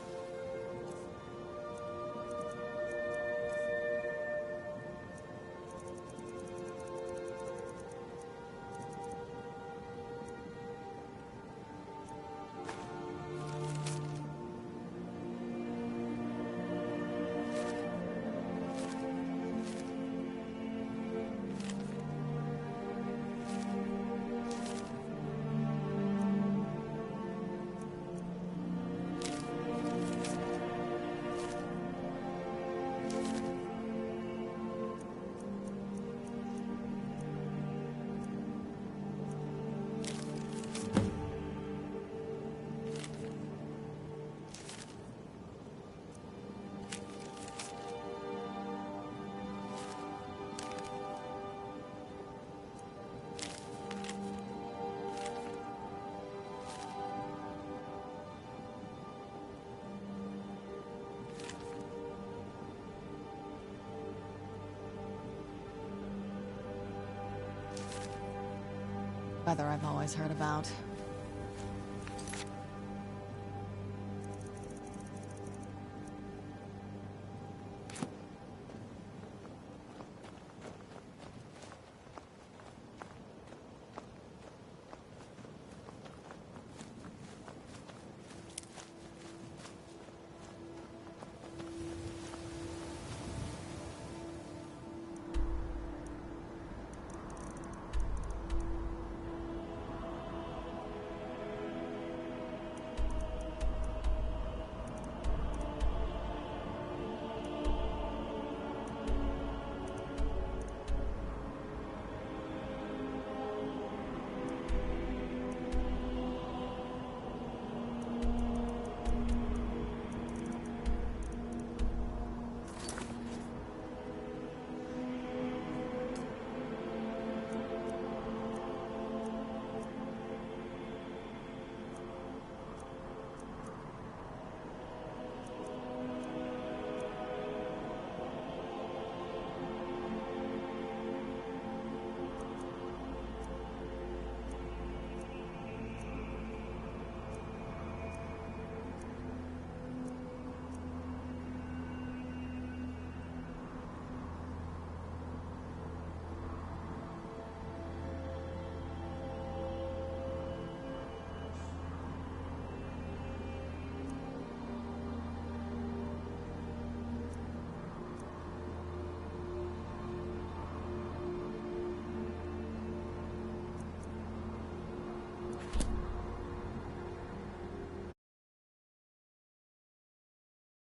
Weather I've always heard about.